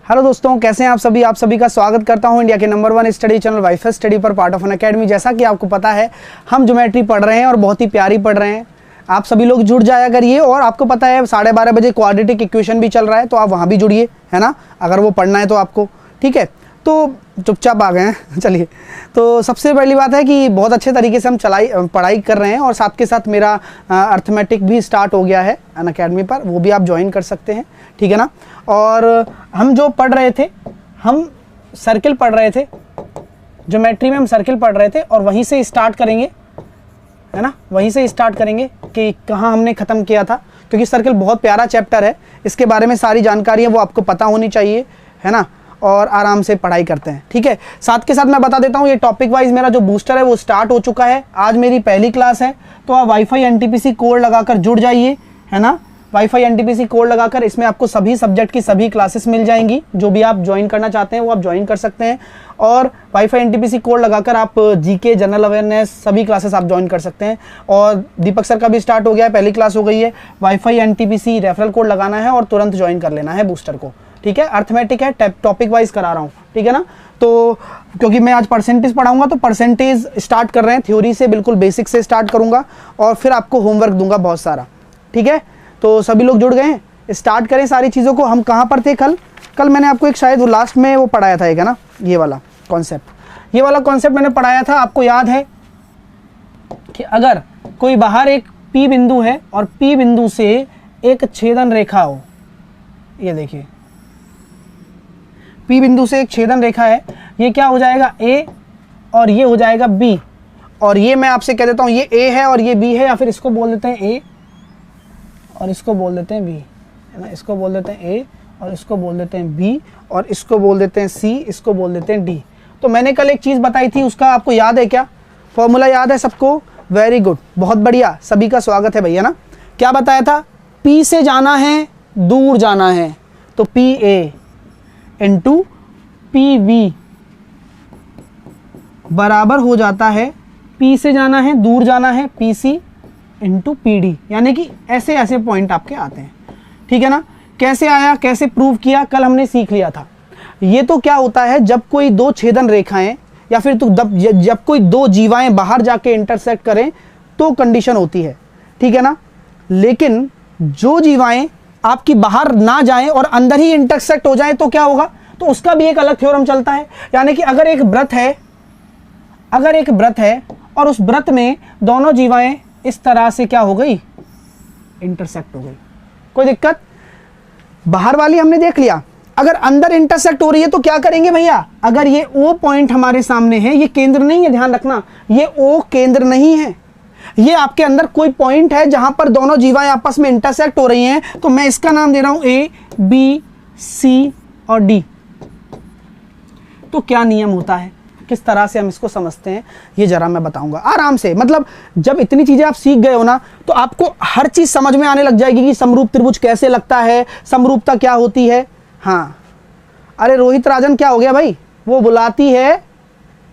Hello दोस्तों, कैसे हैं आप सभी। आप सभी का स्वागत करता हूं इंडिया के number 1 study channel wifi study पर, पार्ट ऑफ एन अकेडमी। जैसा कि आपको पता है, हम ज्योमेट्री पढ़ रहे हैं और बहुत ही प्यारी पढ़ रहे हैं। आप सभी लोग जुड़ जाया करिए। और आपको पता है 12:30 बजे क्वाड्रेटिक इक्वेशन भी चल रहा है, तो आप वहाँ भी जुड़िए, है ना, अगर वो पढ़ना है तो आपको। ठीक है, तो चुपचाप आ गए हैं चलिए। तो सबसे पहली बात है कि बहुत अच्छे तरीके से हम पढ़ाई कर रहे हैं, और साथ के साथ मेरा अर्थमेटिक भी स्टार्ट हो गया है अन अकेडमी पर, वो भी आप ज्वाइन कर सकते हैं। ठीक है ना। और हम जो पढ़ रहे थे, हम सर्किल पढ़ रहे थे, ज्योमेट्री में हम सर्किल पढ़ रहे थे, और वहीं से स्टार्ट करेंगे, है ना, वहीं से स्टार्ट करेंगे कि कहाँ हमने ख़त्म किया था, क्योंकि सर्किल बहुत प्यारा चैप्टर है। इसके बारे में सारी जानकारी है वो आपको पता होनी चाहिए, है ना, और आराम से पढ़ाई करते हैं। ठीक है, साथ के साथ मैं बता देता हूँ, ये टॉपिक वाइज मेरा जो बूस्टर है वो स्टार्ट हो चुका है। आज मेरी पहली क्लास है, तो आप वाईफाई एनटीपीसी कोड लगाकर जुड़ जाइए, है ना। वाईफाई एनटीपीसी कोड लगाकर इसमें आपको सभी सब्जेक्ट की सभी क्लासेस मिल जाएंगी। जो भी आप ज्वाइन करना चाहते हैं वो आप ज्वाइन कर सकते हैं, और वाईफाई एनटीपीसी कोड लगाकर आप जीके, जनरल अवेयरनेस सभी क्लासेस आप ज्वाइन कर सकते हैं। और दीपक सर का भी स्टार्ट हो गया है, पहली क्लास हो गई है। वाईफाई एनटीपीसी रेफरल कोड लगाना है और तुरंत ज्वाइन कर लेना है बूस्टर को। ठीक है, अर्थमेटिक है, टॉपिक वाइज करा रहा हूँ। ठीक है ना। तो क्योंकि मैं आज परसेंटेज पढ़ाऊंगा, तो परसेंटेज स्टार्ट कर रहे हैं, थ्योरी से बिल्कुल बेसिक से स्टार्ट करूंगा, और फिर आपको होमवर्क दूंगा बहुत सारा। ठीक है, तो सभी लोग जुड़ गए हैं, स्टार्ट करें सारी चीज़ों को। हम कहाँ पर थे कल मैंने आपको एक शायद लास्ट में वो पढ़ाया था, एक है ना, ये वाला कॉन्सेप्ट मैंने पढ़ाया था। आपको याद है कि अगर कोई बाहर एक P बिंदु है और P बिंदु से एक छेदन रेखा हो, ये देखिए P बिंदु से एक छेदन रेखा है, ये क्या हो जाएगा A, और ये हो जाएगा B। और ये मैं आपसे कह देता हूँ, ये A है और ये B है, या फिर इसको बोल देते हैं A और इसको बोल देते हैं B, है ना। इसको बोल देते हैं A और इसको बोल देते हैं B, और इसको बोल देते हैं C, इसको बोल देते हैं D। तो मैंने कल एक चीज़ बताई थी, उसका आपको याद है क्या? फॉर्मूला याद है सबको? वेरी गुड, बहुत बढ़िया, सभी का स्वागत है भैया ना। क्या बताया था? P से जाना है, दूर जाना है, तो PA इंटू PB बराबर हो जाता है, P से जाना है, दूर जाना है, PC इंटू PD। यानी कि ऐसे ऐसे पॉइंट आपके आते हैं। ठीक है ना। कैसे आया, कैसे प्रूव किया, कल हमने सीख लिया था। ये तो क्या होता है, जब कोई दो छेदन रेखाएं या फिर तो जब कोई दो जीवाएं बाहर जाके इंटरसेक्ट करें तो कंडीशन होती है। ठीक है ना। लेकिन जो जीवाएं आपकी बाहर ना जाएं और अंदर ही इंटरसेक्ट हो जाएं तो क्या होगा, तो उसका भी एक अलग थ्योरम चलता है। यानी कि अगर एक व्रत है और उस व्रत में दोनों जीवाएं इस तरह से क्या हो गई, इंटरसेक्ट हो गई, कोई दिक्कत? बाहर वाली हमने देख लिया। अगर अंदर इंटरसेक्ट हो रही है तो क्या करेंगे भैया? अगर ये O पॉइंट हमारे सामने है, ये केंद्र नहीं है, ध्यान रखना, ये O केंद्र नहीं है, ये आपके अंदर कोई पॉइंट है जहां पर दोनों जीवाएं आपस में इंटरसेक्ट हो रही हैं, तो मैं इसका नाम दे रहा हूं A, B, C और D। तो क्या नियम होता है, किस तरह से हम इसको समझते हैं, ये जरा मैं बताऊंगा आराम से। मतलब जब इतनी चीजें आप सीख गए हो ना, तो आपको हर चीज समझ में आने लग जाएगी कि समरूप त्रिभुज कैसे लगता है, समरूपता क्या होती है। हाँ, अरे रोहित राजन क्या हो गया भाई, वो बुलाती है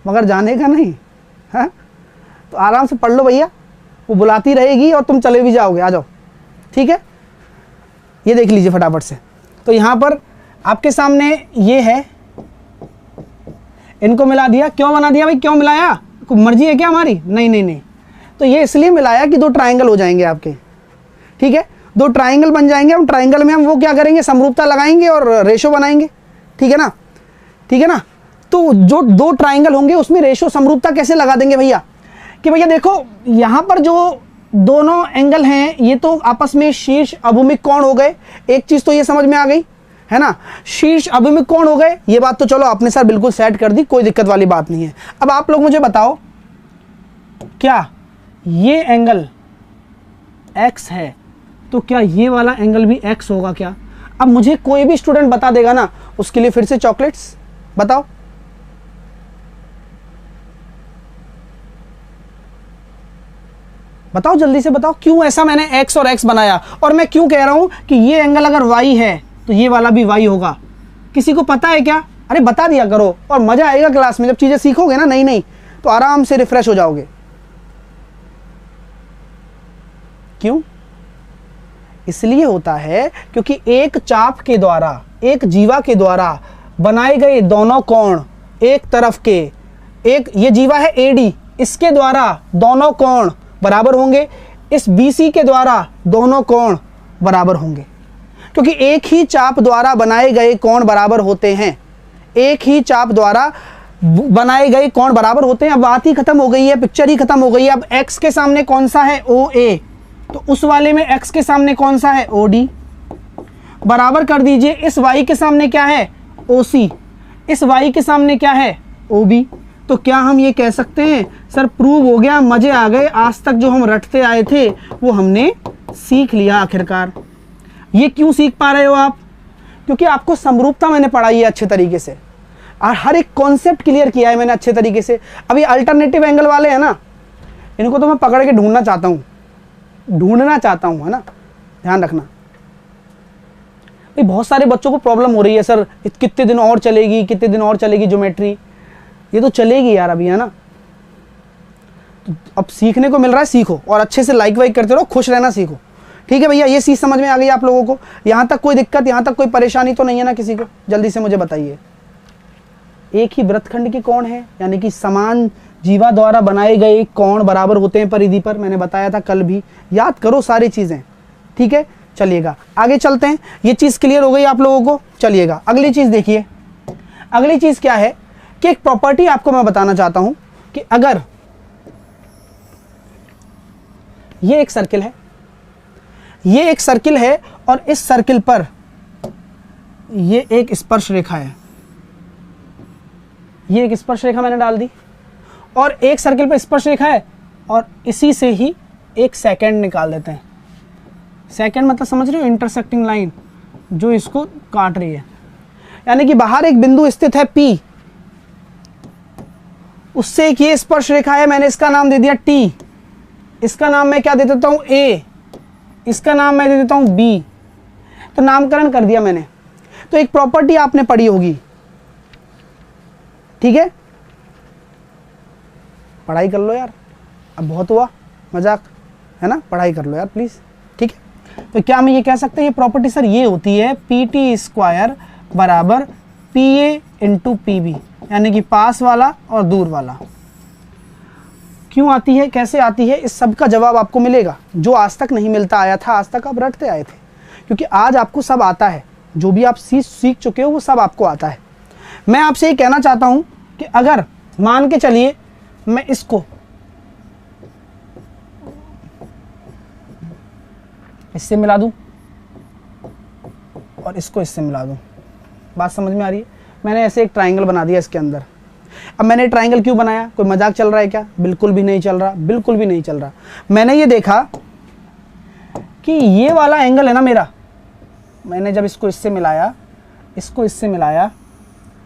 मगर जाने का नहीं है, तो आराम से पढ़ लो भैया, वो बुलाती रहेगी और तुम चले भी जाओगे, आ जाओ। ठीक है, ये देख लीजिए फटाफट से। तो यहां पर आपके सामने ये है, इनको मिला दिया। क्यों बना दिया भाई, क्यों मिलाया? कोई मर्जी है क्या हमारी? नहीं। तो ये इसलिए मिलाया कि दो ट्राइंगल हो जाएंगे आपके। ठीक है, दो ट्राइंगल बन जाएंगे। हम ट्राइंगल में हम वो क्या करेंगे, समरूपता लगाएंगे और रेशो बनाएंगे। ठीक है ना, ठीक है ना। तो जो दो ट्राइंगल होंगे उसमें रेशो समरूपता कैसे लगा देंगे भैया, कि भैया देखो यहाँ पर जो दोनों एंगल हैं ये तो आपस में शीर्ष अभूमिक कोण हो गए। एक चीज तो ये समझ में आ गई, है ना, शीर्ष अभिमुख कोण हो गए। ये बात तो चलो आपने सर बिल्कुल सेट कर दी, कोई दिक्कत वाली बात नहीं है। अब आप लोग मुझे बताओ, क्या ये एंगल x है तो क्या ये वाला एंगल भी x होगा क्या? अब मुझे कोई भी स्टूडेंट बता देगा ना, उसके लिए फिर से चॉकलेट्स। बताओ, बताओ जल्दी से बताओ, क्यों ऐसा मैंने x और x बनाया, और मैं क्यों कह रहा हूं कि ये एंगल अगर y है तो ये वाला भी y होगा? किसी को पता है क्या? अरे बता दिया करो, और मजा आएगा क्लास में जब चीजें सीखोगे ना नई नई, तो आराम से रिफ्रेश हो जाओगे। क्यों? इसलिए होता है क्योंकि एक चाप के द्वारा एक जीवा के द्वारा बनाए गए दोनों कोण एक तरफ के, एक ये जीवा है AD, इसके द्वारा दोनों कोण बराबर होंगे, इस BC के द्वारा दोनों कोण बराबर होंगे, क्योंकि एक ही चाप द्वारा बनाए गए कोण बराबर होते हैं, एक ही चाप द्वारा बनाए गए कोण बराबर होते हैं। अब बात ही खत्म हो गई है, पिक्चर ही खत्म हो गई है। अब x के सामने कौन सा है OA, तो उस वाले में x के सामने कौन सा है OD, बराबर कर दीजिए। इस y के सामने क्या है OC, इस y के सामने क्या है OB। तो क्या हम ये कह सकते हैं सर प्रूव हो गया, मजे आ गए, आज तक जो हम रटते आए थे वो हमने सीख लिया आखिरकार। ये क्यों सीख पा रहे हो आप? क्योंकि आपको समरूपता मैंने पढ़ाई है अच्छे तरीके से और हर एक कॉन्सेप्ट क्लियर किया है मैंने अच्छे तरीके से। अभी अल्टरनेटिव एंगल वाले हैं ना, इनको तो मैं पकड़ के ढूंढना चाहता हूँ, है ना, ध्यान रखना। भाई बहुत सारे बच्चों को प्रॉब्लम हो रही है सर कितने दिन और चलेगी ज्योमेट्री। ये तो चलेगी यार अभी, है ना। तो अब सीखने को मिल रहा है, सीखो और अच्छे से लाइक वाइक करते रहो, खुश रहना सीखो। ठीक है भैया, ये चीज़ समझ में आ गई आप लोगों को? यहाँ तक कोई दिक्कत, यहाँ तक कोई परेशानी तो नहीं है ना किसी को? जल्दी से मुझे बताइए। एक ही वृत्तखंड के कोण है, यानी कि समान जीवा द्वारा बनाए गए कोण बराबर होते हैं परिधि पर, मैंने बताया था कल भी, याद करो सारी चीज़ें। ठीक है, चलिएगा आगे चलते हैं। ये चीज़ क्लियर हो गई आप लोगों को? चलिएगा अगली चीज़ देखिए। अगली चीज़ क्या है कि एक प्रॉपर्टी आपको मैं बताना चाहता हूं कि अगर ये एक सर्किल है, और इस सर्किल पर ये एक स्पर्श रेखा है, ये एक स्पर्श रेखा मैंने डाल दी, और एक सर्किल पर स्पर्श रेखा है, और इसी से ही एक सेकंड निकाल देते हैं। सेकंड मतलब समझ रहे हो, इंटरसेक्टिंग लाइन जो इसको काट रही है, यानी कि बाहर एक बिंदु स्थित है P, उससे एक ये स्पर्श रेखा है, मैंने इसका नाम दे दिया T, इसका नाम मैं क्या दे देता हूं A, इसका नाम मैं दे देता हूं B, तो नामकरण कर दिया मैंने। तो एक प्रॉपर्टी आपने पढ़ी होगी, ठीक है, पढ़ाई कर लो यार, अब बहुत हुआ मजाक, है ना, पढ़ाई कर लो यार प्लीज। ठीक है, तो क्या मैं ये कह सकते हैं ये प्रॉपर्टी सर ये होती है PT² बराबर PA इंटू PB, यानी कि पास वाला और दूर वाला। क्यों आती है, कैसे आती है, इस सब का जवाब आपको मिलेगा, जो आज तक नहीं मिलता आया था, आज तक आप रटते आए थे, क्योंकि आज आपको सब आता है, जो भी आप सीख चुके हो वो सब आपको आता है। मैं आपसे ये कहना चाहता हूं कि अगर मान के चलिए मैं इसको इससे मिला दूं और इसको इससे मिला दूं, बात समझ में आ रही है? मैंने ऐसे एक ट्राइंगल बना दिया इसके अंदर। अब मैंने ट्राइंगल क्यों बनाया, कोई मजाक चल रहा है क्या? बिल्कुल भी नहीं चल रहा, बिल्कुल भी नहीं चल रहा। मैंने ये देखा कि ये वाला एंगल है ना मेरा, मैंने जब इसको इससे मिलाया, इसको इससे मिलाया,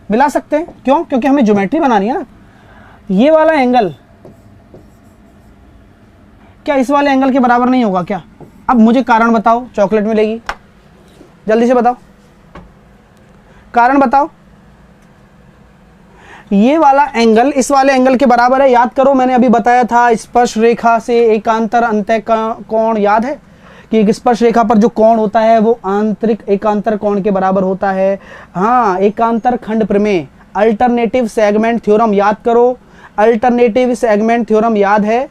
मिला सकते हैं, क्यों? क्योंकि हमें ज्योमेट्री बनानी है ना। ये वाला एंगल क्या इस वाले एंगल के बराबर नहीं होगा क्या? अब मुझे कारण बताओ, चॉकलेट मिलेगी, जल्दी से बताओ, कारण बताओ। ये वाला एंगल इस वाले एंगल के बराबर है, याद करो मैंने अभी बताया था स्पर्श रेखा से एकांतर अंतः कोण, याद है कि एक स्पर्श रेखा पर जो कोण होता है वो आंतरिक एकांतर कोण के बराबर होता है। हाँ, एकांतर खंड प्रमेय, अल्टरनेटिव सेगमेंट थ्योरम याद करो, अल्टरनेटिव सेगमेंट थ्योरम याद है,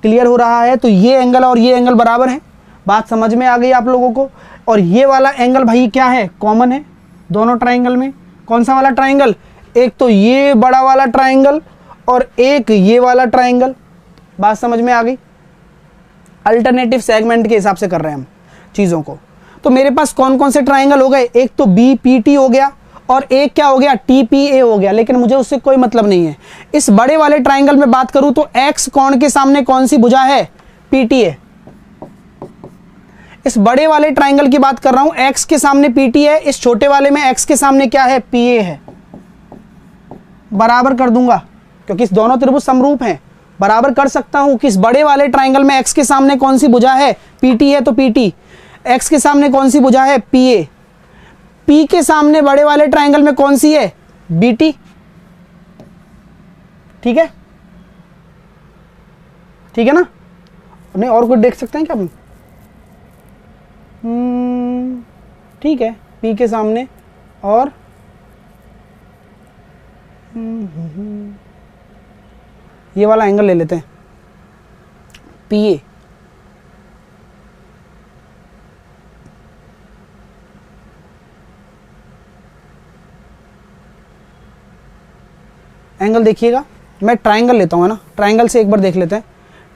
क्लियर हो रहा है? तो ये एंगल और ये एंगल बराबर है, बात समझ में आ गई आप लोगों को? और ये वाला एंगल भाई क्या है, कॉमन है दोनों ट्राइंगल में। कौन सा वाला ट्राइंगल? एक तो ये बड़ा वाला ट्राइंगल और एक ये वाला ट्राइंगल, बात समझ में आ गई? अल्टरनेटिव सेगमेंट के हिसाब से कर रहे हैं हम चीज़ों को। तो मेरे पास कौन कौन से ट्राइंगल हो गए, एक तो BPT हो गया और एक क्या हो गया, TPA हो गया, लेकिन मुझे उससे कोई मतलब नहीं है। इस बड़े वाले ट्राइंगल में बात करूं तो X कोण के सामने कौन सी भुजा है, PTA। इस बड़े वाले ट्राइंगल की बात कर रहा हूं, X के सामने PT है, इस छोटे वाले में X के सामने क्या है, PA है। बराबर कर दूंगा क्योंकि इस दोनों त्रिभुज समरूप हैं, बराबर कर सकता हूं कि इस बड़े वाले ट्राइंगल में X के सामने कौन सी भुजा है, PT है, तो PT। X के सामने कौन सी भुजा है, PA। P के सामने बड़े वाले ट्राइंगल में कौन सी है, BT। ठीक है, ठीक है ना? नहीं और कुछ देख सकते हैं क्या हम? ठीक है, P के सामने और ये वाला एंगल ले लेते हैं PA। एंगल देखिएगा, मैं ट्राइंगल लेता हूँ, है ना। ट्राइंगल से एक बार देख लेते हैं।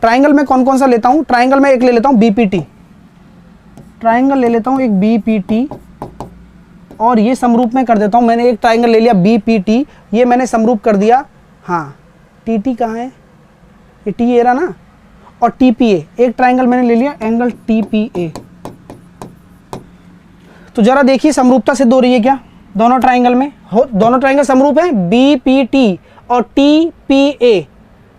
ट्राइंगल में कौन कौन सा लेता हूँ। ट्राइंगल में एक ले लेता हूँ BPT, ट्राइंगल ले लेता हूँ एक BPT, और ये समरूप में कर देता हूँ। मैंने एक ट्राइंगल ले लिया BPT, ये मैंने समरूप कर दिया। हाँ, TT कहाँ है, ये T ए रहा ना, और TPA, एक ट्राइंगल मैंने ले लिया एंगल TPA। तो जरा देखिए समरूपता सिद्ध हो रही है क्या दोनों ट्राइंगल में। हो, दोनों ट्राइंगल समरूप हैं, BPT और TPA।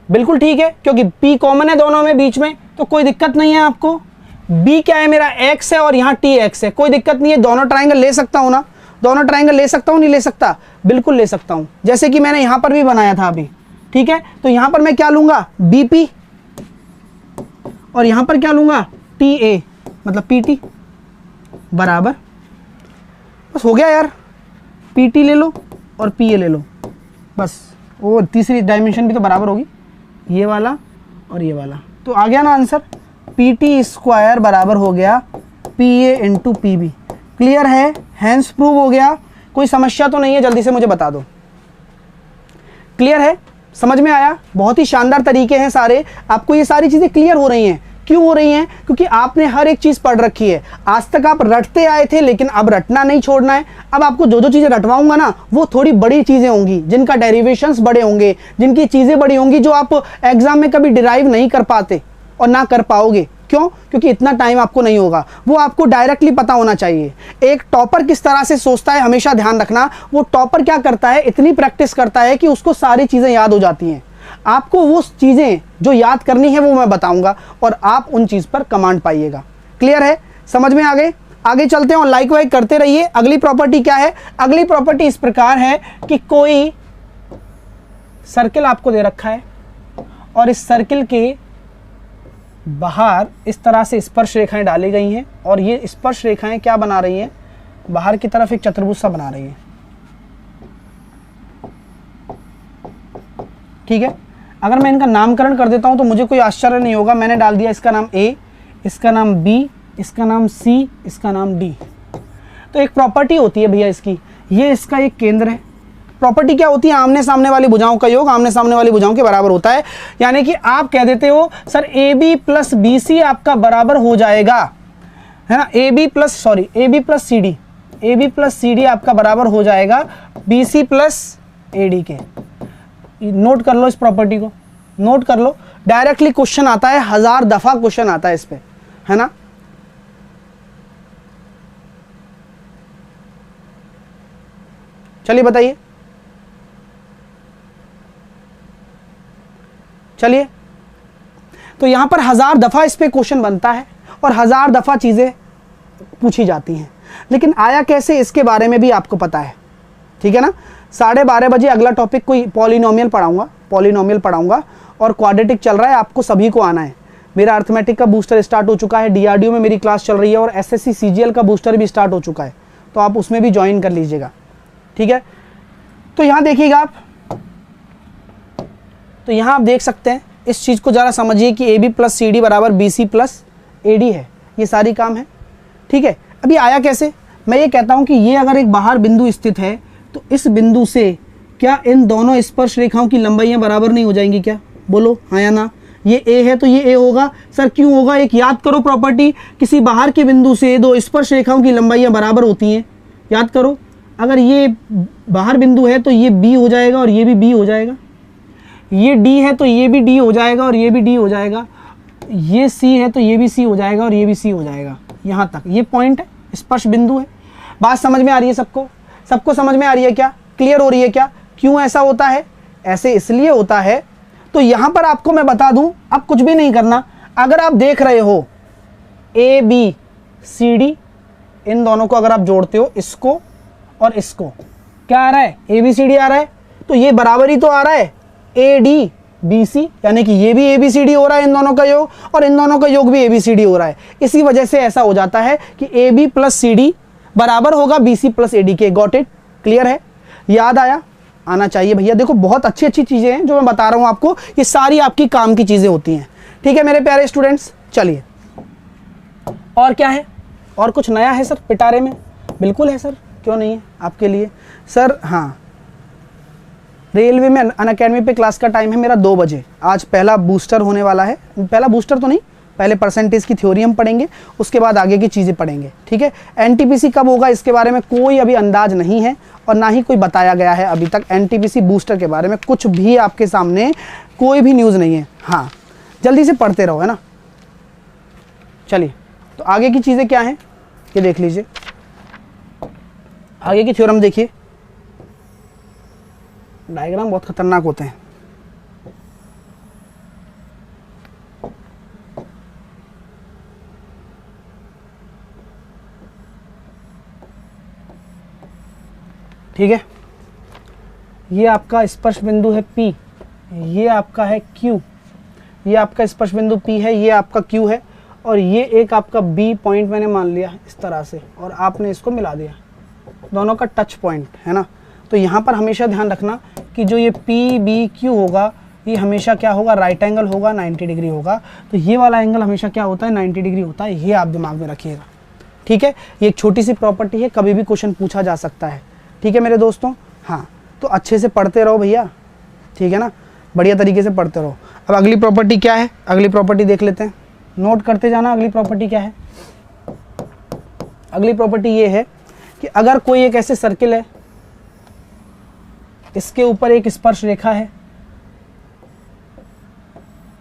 बिल्कुल ठीक है, क्योंकि P कॉमन है दोनों में बीच में, तो कोई दिक्कत नहीं है आपको। B क्या है मेरा X है और यहाँ TX है, कोई दिक्कत नहीं है। दोनों ट्राइंगल ले सकता हूँ ना, दोनों ट्राइंगल ले सकता हूँ, नहीं ले सकता, बिल्कुल ले सकता हूँ। जैसे कि मैंने यहाँ पर भी बनाया था अभी, ठीक है। तो यहाँ पर मैं क्या लूँगा BP, और यहाँ पर क्या लूँगा TA, मतलब PT बराबर, बस हो गया यार। PT ले लो और PA ले लो, बस। वो तीसरी डायमेंशन भी तो बराबर होगी, ये वाला और ये वाला, तो आ गया ना आंसर। PT स्क्वायर बराबर हो गया PA इंटू PB। क्लियर है, हैंस प्रूव हो गया। कोई समस्या तो नहीं है, जल्दी से मुझे बता दो। क्लियर है, समझ में आया। बहुत ही शानदार तरीके हैं सारे, आपको ये सारी चीज़ें क्लियर हो रही हैं। क्यों हो रही हैं? क्योंकि आपने हर एक चीज़ पढ़ रखी है। आज तक आप रटते आए थे, लेकिन अब रटना नहीं छोड़ना है। अब आपको जो जो चीज़ें रटवाऊंगा ना, वो थोड़ी बड़ी चीज़ें होंगी, जिनका डेरिवेशंस बड़े होंगे, जिनकी चीज़ें बड़ी होंगी, जो आप एग्जाम में कभी डिराइव नहीं कर पाते और ना कर पाओगे। क्यों? क्योंकि इतना टाइम आपको नहीं होगा। वो आपको डायरेक्टली पता होना चाहिए। एक टॉपर किस तरह से सोचता है, हमेशा ध्यान रखना। वो टॉपर क्या करता है, इतनी प्रैक्टिस करता है कि उसको सारी चीज़ें याद हो जाती हैं। आपको वो चीज़ें जो याद करनी है वो मैं बताऊंगा, और आप उन चीज़ पर कमांड पाइएगा। क्लियर है, समझ में आ गए। आगे चलते हैं और लाइक वाइक करते रहिए। अगली प्रॉपर्टी क्या है? अगली प्रॉपर्टी इस प्रकार है कि कोई सर्किल आपको दे रखा है, और इस सर्किल के बाहर इस तरह से स्पर्श रेखाएं डाली गई हैं, और ये स्पर्श रेखाएं क्या बना रही हैं, बाहर की तरफ एक चतुर्भुज सा बना रही हैं। ठीक है, अगर मैं इनका नामकरण कर देता हूं तो मुझे कोई आश्चर्य नहीं होगा। मैंने डाल दिया इसका नाम A, इसका नाम B, इसका नाम C, इसका नाम D। तो एक प्रॉपर्टी होती है भैया इसकी, ये इसका एक केंद्र है। प्रॉपर्टी क्या होती है? आमने सामने वाली भुजाओं का योग आमने सामने वाली भुजाओं के बराबर होता है। यानी कि आप कह देते हो सर AB प्लस BC आपका बराबर हो जाएगा, है ना। AB प्लस CD आपका बराबर हो जाएगा BC प्लस AD के। नोट कर लो, इस प्रॉपर्टी को नोट कर लो। डायरेक्टली क्वेश्चन आता है, 1000 दफा क्वेश्चन आता है इस पे, है ना। चलिए बताइए, चलिए। तो यहां पर 1000 दफा इस पे क्वेश्चन बनता है, और 1000 दफा चीजें पूछी जाती हैं। लेकिन आया कैसे, इसके बारे में भी आपको पता है, ठीक है ना। 12:30 बजे अगला टॉपिक कोई पॉलिनोमियल पढ़ाऊंगा, और क्वाड्रेटिक चल रहा है, आपको सभी को आना है। मेरा अर्थमेटिक का बूस्टर स्टार्ट हो चुका है, DRDO में मेरी क्लास चल रही है, और SSC CGL का बूस्टर भी स्टार्ट हो चुका है, तो आप उसमें भी ज्वाइन कर लीजिएगा, ठीक है। तो यहाँ देखिएगा आप, तो यहाँ आप देख सकते हैं, इस चीज़ को ज़रा समझिए कि AB प्लस CD बराबर BC प्लस AD है। ये सारी काम है, ठीक है। अभी आया कैसे? मैं ये कहता हूँ कि ये अगर एक बाहर बिंदु स्थित है, तो इस बिंदु से क्या इन दोनों स्पर्श रेखाओं की लंबाइयाँ बराबर नहीं हो जाएंगी क्या? बोलो हाँ या ना। ये A है तो ये A होगा। सर क्यों होगा? एक याद करो प्रॉपर्टी, किसी बाहर के बिंदु से दो स्पर्श रेखाओं की लंबाइयाँ बराबर होती हैं। याद करो, अगर ये बाहर बिंदु है तो ये B हो जाएगा और ये भी B हो जाएगा। ये D है तो ये भी D हो जाएगा और ये भी D हो जाएगा। ये C है तो ये भी C हो जाएगा और ये भी C हो जाएगा। यहाँ तक ये पॉइंट है, स्पर्श बिंदु है। बात समझ में आ रही है सबको? सबको समझ में आ रही है क्या? क्लियर हो रही है क्या? क्यों ऐसा होता है? ऐसे इसलिए होता है, तो यहाँ पर आपको मैं बता दूं, अब कुछ भी नहीं करना। अगर आप देख रहे हो ABCD, इन दोनों को अगर आप जोड़ते हो, इसको और इसको, क्या आ रहा है? ABCD आ रहा है, तो ये बराबर ही तो आ रहा है ADBC, यानी कि ये भी ABCD हो रहा है इन दोनों का योग, और इन दोनों का योग भी ABCD हो रहा है। इसी वजह से ऐसा हो जाता है कि AB प्लस CD बराबर होगा BC प्लस AD के। Got it? क्लियर है? याद आया? आना चाहिए भैया। देखो बहुत अच्छी अच्छी चीजें हैं जो मैं बता रहा हूं आपको, ये सारी आपकी काम की चीजें होती हैं। ठीक है मेरे प्यारे स्टूडेंट्स, चलिए और क्या है, और कुछ नया है सर पिटारे में? बिल्कुल है सर, क्यों नहीं है आपके लिए सर। हाँ, रेलवे में अनअकैडमी पे क्लास का टाइम है मेरा 2 बजे। आज पहला बूस्टर होने वाला है, पहला बूस्टर तो नहीं, पहले परसेंटेज की थ्योरी हम पढ़ेंगे, उसके बाद आगे की चीज़ें पढ़ेंगे। ठीक है, NTPC कब होगा इसके बारे में कोई अभी अंदाज नहीं है और ना ही कोई बताया गया है अभी तक। NTPC बूस्टर के बारे में कुछ भी आपके सामने कोई भी न्यूज़ नहीं है। हाँ, जल्दी से पढ़ते रहो, है ना। चलिए, तो आगे की चीज़ें क्या हैं ये देख लीजिए। आगे की थ्योरम देखिए, डायग्राम बहुत खतरनाक होते हैं। ठीक है, ये आपका स्पर्श बिंदु है P, ये आपका है Q, ये आपका स्पर्श बिंदु P है, ये आपका Q है, और ये एक आपका B पॉइंट मैंने मान लिया इस तरह से, और आपने इसको मिला दिया, दोनों का टच पॉइंट है ना। तो यहाँ पर हमेशा ध्यान रखना कि जो ये PBQ होगा ये हमेशा क्या होगा, राइट एंगल होगा, 90 डिग्री होगा। तो ये वाला एंगल हमेशा क्या होता है, 90 डिग्री होता है, ये आप दिमाग में रखिएगा। ठीक है, ये एक छोटी सी प्रॉपर्टी है, कभी भी क्वेश्चन पूछा जा सकता है। ठीक है मेरे दोस्तों, हाँ, तो अच्छे से पढ़ते रहो भैया, ठीक है ना, बढ़िया तरीके से पढ़ते रहो। अब अगली प्रॉपर्टी क्या है, अगली प्रॉपर्टी देख लेते हैं, नोट करते जाना। अगली प्रॉपर्टी क्या है? अगली प्रॉपर्टी ये है कि अगर कोई एक ऐसे सर्किल है, इसके ऊपर एक स्पर्श रेखा है,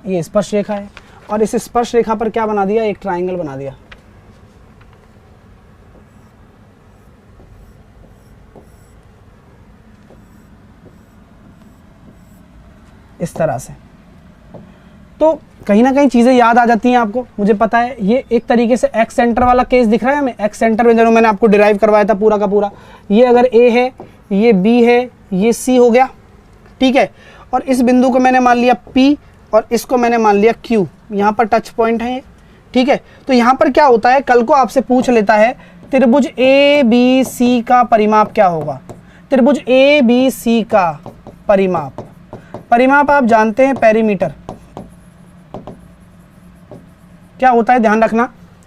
ये स्पर्श रेखा है, और इस स्पर्श रेखा पर क्या बना दिया, एक ट्राइंगल बना दिया। इस तरह से, तो कहीं ना कहीं चीज़ें याद आ जाती हैं आपको, मुझे पता है। ये एक तरीके से एक्स सेंटर वाला केस दिख रहा है हमें, एक्स सेंटर में जो मैंने आपको डिराइव करवाया था पूरा का पूरा। ये अगर A है, ये B है, ये C हो गया, ठीक है, और इस बिंदु को मैंने मान लिया P और इसको मैंने मान लिया Q, यहाँ पर टच पॉइंट है ये। ठीक है, तो यहाँ पर क्या होता है, कल को आपसे पूछ लेता है त्रिभुज ABC का परिमाप क्या होगा। त्रिभुज ABC का परिमाप, परिमाप आप जानते हैं पेरीमीटर क्या होता है। ध्यान रखना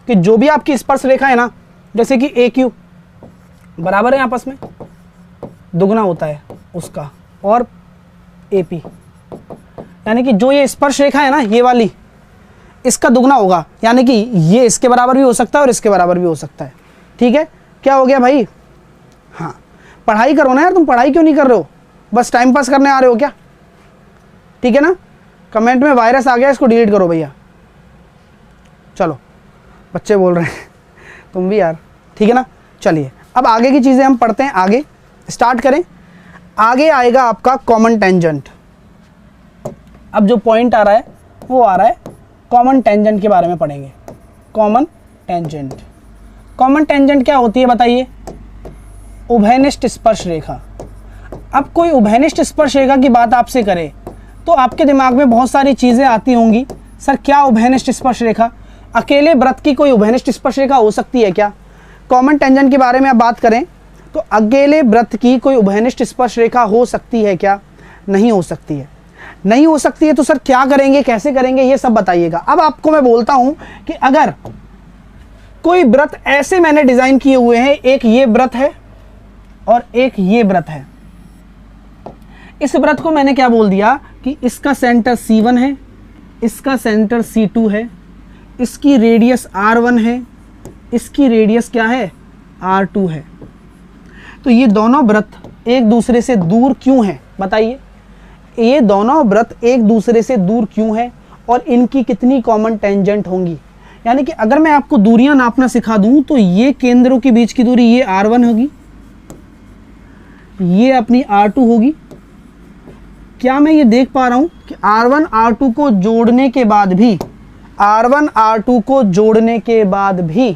कि जो भी आपकी स्पर्श रेखा है ना, जैसे कि AQ बराबर है आपस में, दुगना होता है उसका और AP, यानी कि जो ये स्पर्श रेखा है ना, ये वाली, इसका दुगना होगा, यानी कि ये इसके बराबर भी हो सकता है और इसके बराबर भी हो सकता है। ठीक है, क्या हो गया भाई? हाँ, पढ़ाई करो ना यार, तुम पढ़ाई क्यों नहीं कर रहे हो, बस टाइम पास करने आ रहे हो क्या? ठीक है ना, कमेंट में वायरस आ गया, इसको डिलीट करो भैया। चलो, बच्चे बोल रहे हैं तुम भी यार, ठीक है ना। चलिए, अब आगे की चीज़ें हम पढ़ते हैं, आगे स्टार्ट करें। आगे आएगा आपका कॉमन टेंजेंट। अब जो पॉइंट आ रहा है वो आ रहा है कॉमन टेंजेंट के बारे में पढ़ेंगे। कॉमन टेंजेंट, कॉमन टेंजेंट क्या होती है बताइए? उभयनिष्ठ स्पर्श रेखा। अब कोई उभयनिष्ठ स्पर्श रेखा की बात आपसे करे तो आपके दिमाग में बहुत सारी चीज़ें आती होंगी, सर क्या उभयनिष्ठ स्पर्श रेखा, अकेले वृत्त की कोई उभयनिष्ठ स्पर्श रेखा हो सकती है क्या? कॉमन टेंजेंट के बारे में आप बात करें तो अकेले वृत्त की कोई उभयनिष्ठ स्पर्श रेखा हो सकती है क्या? नहीं हो सकती है। नहीं हो सकती है तो सर क्या करेंगे, कैसे करेंगे, ये सब बताइएगा। अब आपको मैं बोलता हूं कि अगर कोई वृत्त ऐसे मैंने डिजाइन किए हुए हैं, एक ये वृत्त है और एक ये वृत्त है, इस वृत्त को मैंने क्या बोल दिया कि इसका सेंटर C1 है, इसका सेंटर C2 है, इसकी रेडियस R1 है, इसकी रेडियस क्या है, R2 है। तो ये दोनों वृत्त एक दूसरे से दूर क्यों हैं बताइए? ये दोनों वृत्त एक दूसरे से दूर क्यों हैं और इनकी कितनी कॉमन टेंजेंट होंगी? यानी कि अगर मैं आपको दूरियां नापना सिखा दूं तो ये केंद्रों के बीच की दूरी ये R1 होगी, ये अपनी R2 होगी। क्या मैं ये देख पा रहा हूं कि R1 R2 को जोड़ने के बाद भी, R1 R2 को जोड़ने के बाद भी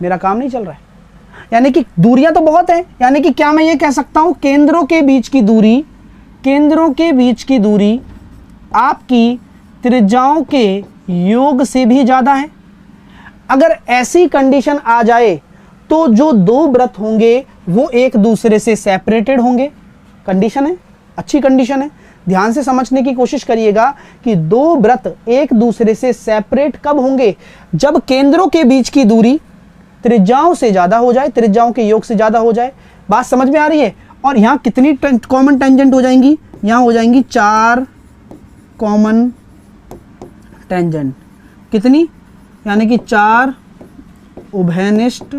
मेरा काम नहीं चल रहा है? यानी कि दूरियां तो बहुत हैं, यानी कि क्या मैं ये कह सकता हूं केंद्रों के बीच की दूरी, केंद्रों के बीच की दूरी आपकी त्रिज्याओं के योग से भी ज़्यादा है? अगर ऐसी कंडीशन आ जाए तो जो दो वृत्त होंगे वो एक दूसरे से सेपरेटेड होंगे। कंडीशन है, अच्छी कंडीशन है, ध्यान से समझने की कोशिश करिएगा कि दो वृत्त एक दूसरे से सेपरेट कब होंगे? जब केंद्रों के बीच की दूरी त्रिज्याओं से ज्यादा हो जाए, त्रिज्याओं के योग से ज्यादा हो जाए। बात समझ में आ रही है? और यहां कितनी कॉमन टेंजेंट हो जाएंगी? यहां हो जाएंगी 4 कॉमन टेंजेंट। कितनी? यानी कि 4 उभयनिष्ठ